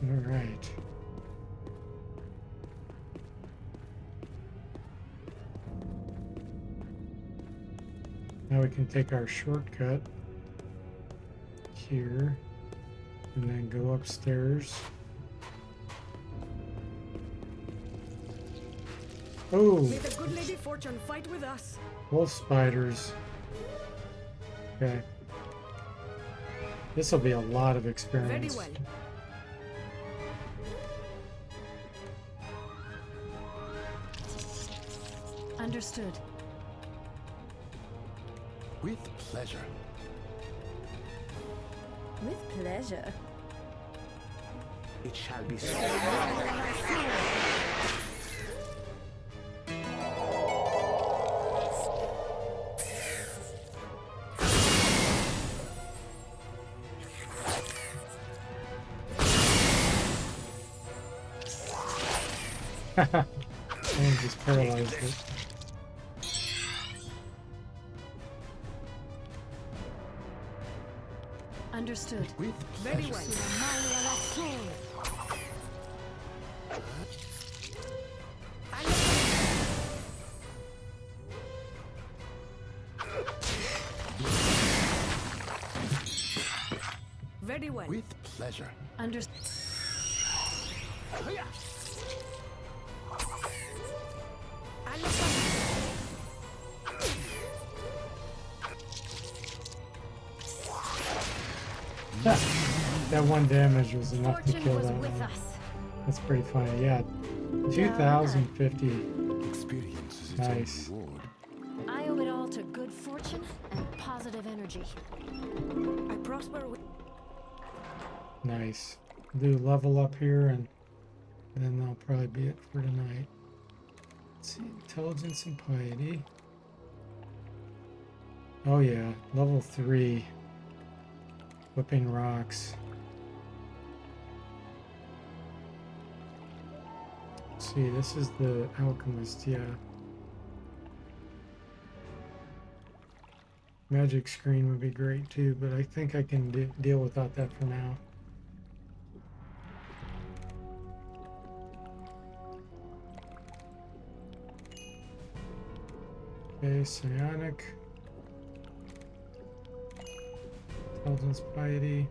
All right. Now we can take our shortcut here and then go upstairs. Oh, May the good Lady Fortune fight with us. wolf spiders. Okay. This will be a lot of Very experience. well. Understood. With pleasure. With pleasure. It shall be so. Someone just paralyzed it. Understood. With Very pleasure. well. Very well. With pleasure. Understood. That 1 damage was enough to Fortune kill was that with one. us. That's pretty funny. Yeah, 2,050. Experience is its Nice. own reward. I owe it all to good fortune and positive energy. I prosper with. Nice. Do level up here and then that'll probably be it for tonight. Let's see, intelligence and piety. Oh yeah, level 3. Whipping rocks. Let's see, this is the alchemist, yeah. Magic screen would be great too, but I think I can deal without that for now. Okay, psionic. Intelligence, piety.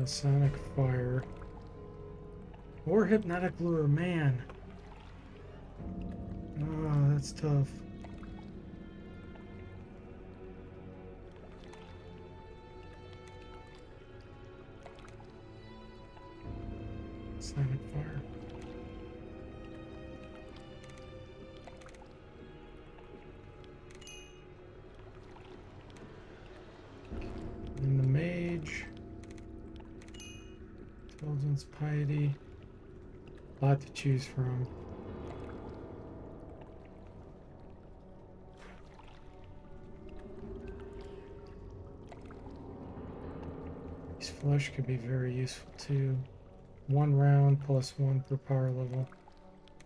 Sonic fire. Or hypnotic lure, man. Oh, that's tough. Sonic fire. And the mage. Intelligence, piety. A lot to choose from. These flesh could be very useful too. 1 round plus 1 per power level.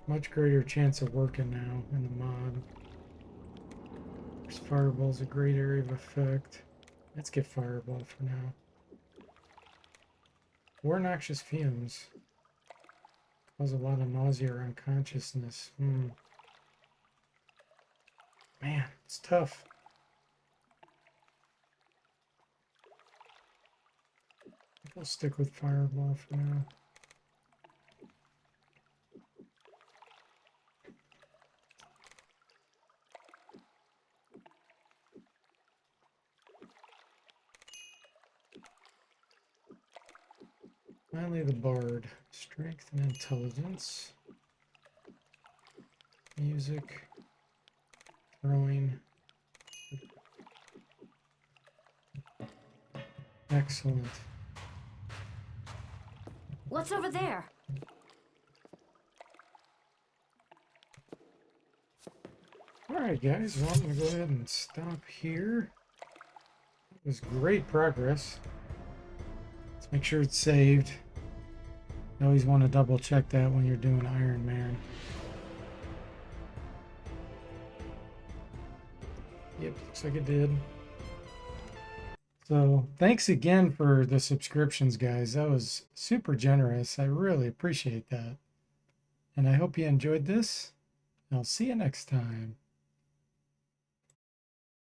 Much greater chance of working now in the mod. There's fireball's a great area of effect. Let's get fireball for now. Or noxious fumes. Cause a lot of nausea or unconsciousness. Man, it's tough. We'll stick with fireball for now. Finally, the bard. Strength and intelligence. Music. Throwing. Excellent. What's over there? Alright guys, well I'm going to go ahead and stop here. It was great progress. Let's make sure it's saved. You always want to double check that when you're doing Iron Man. Yep, looks like it did. So thanks again for the subscriptions, guys. That was super generous. I really appreciate that. And I hope you enjoyed this. I'll see you next time.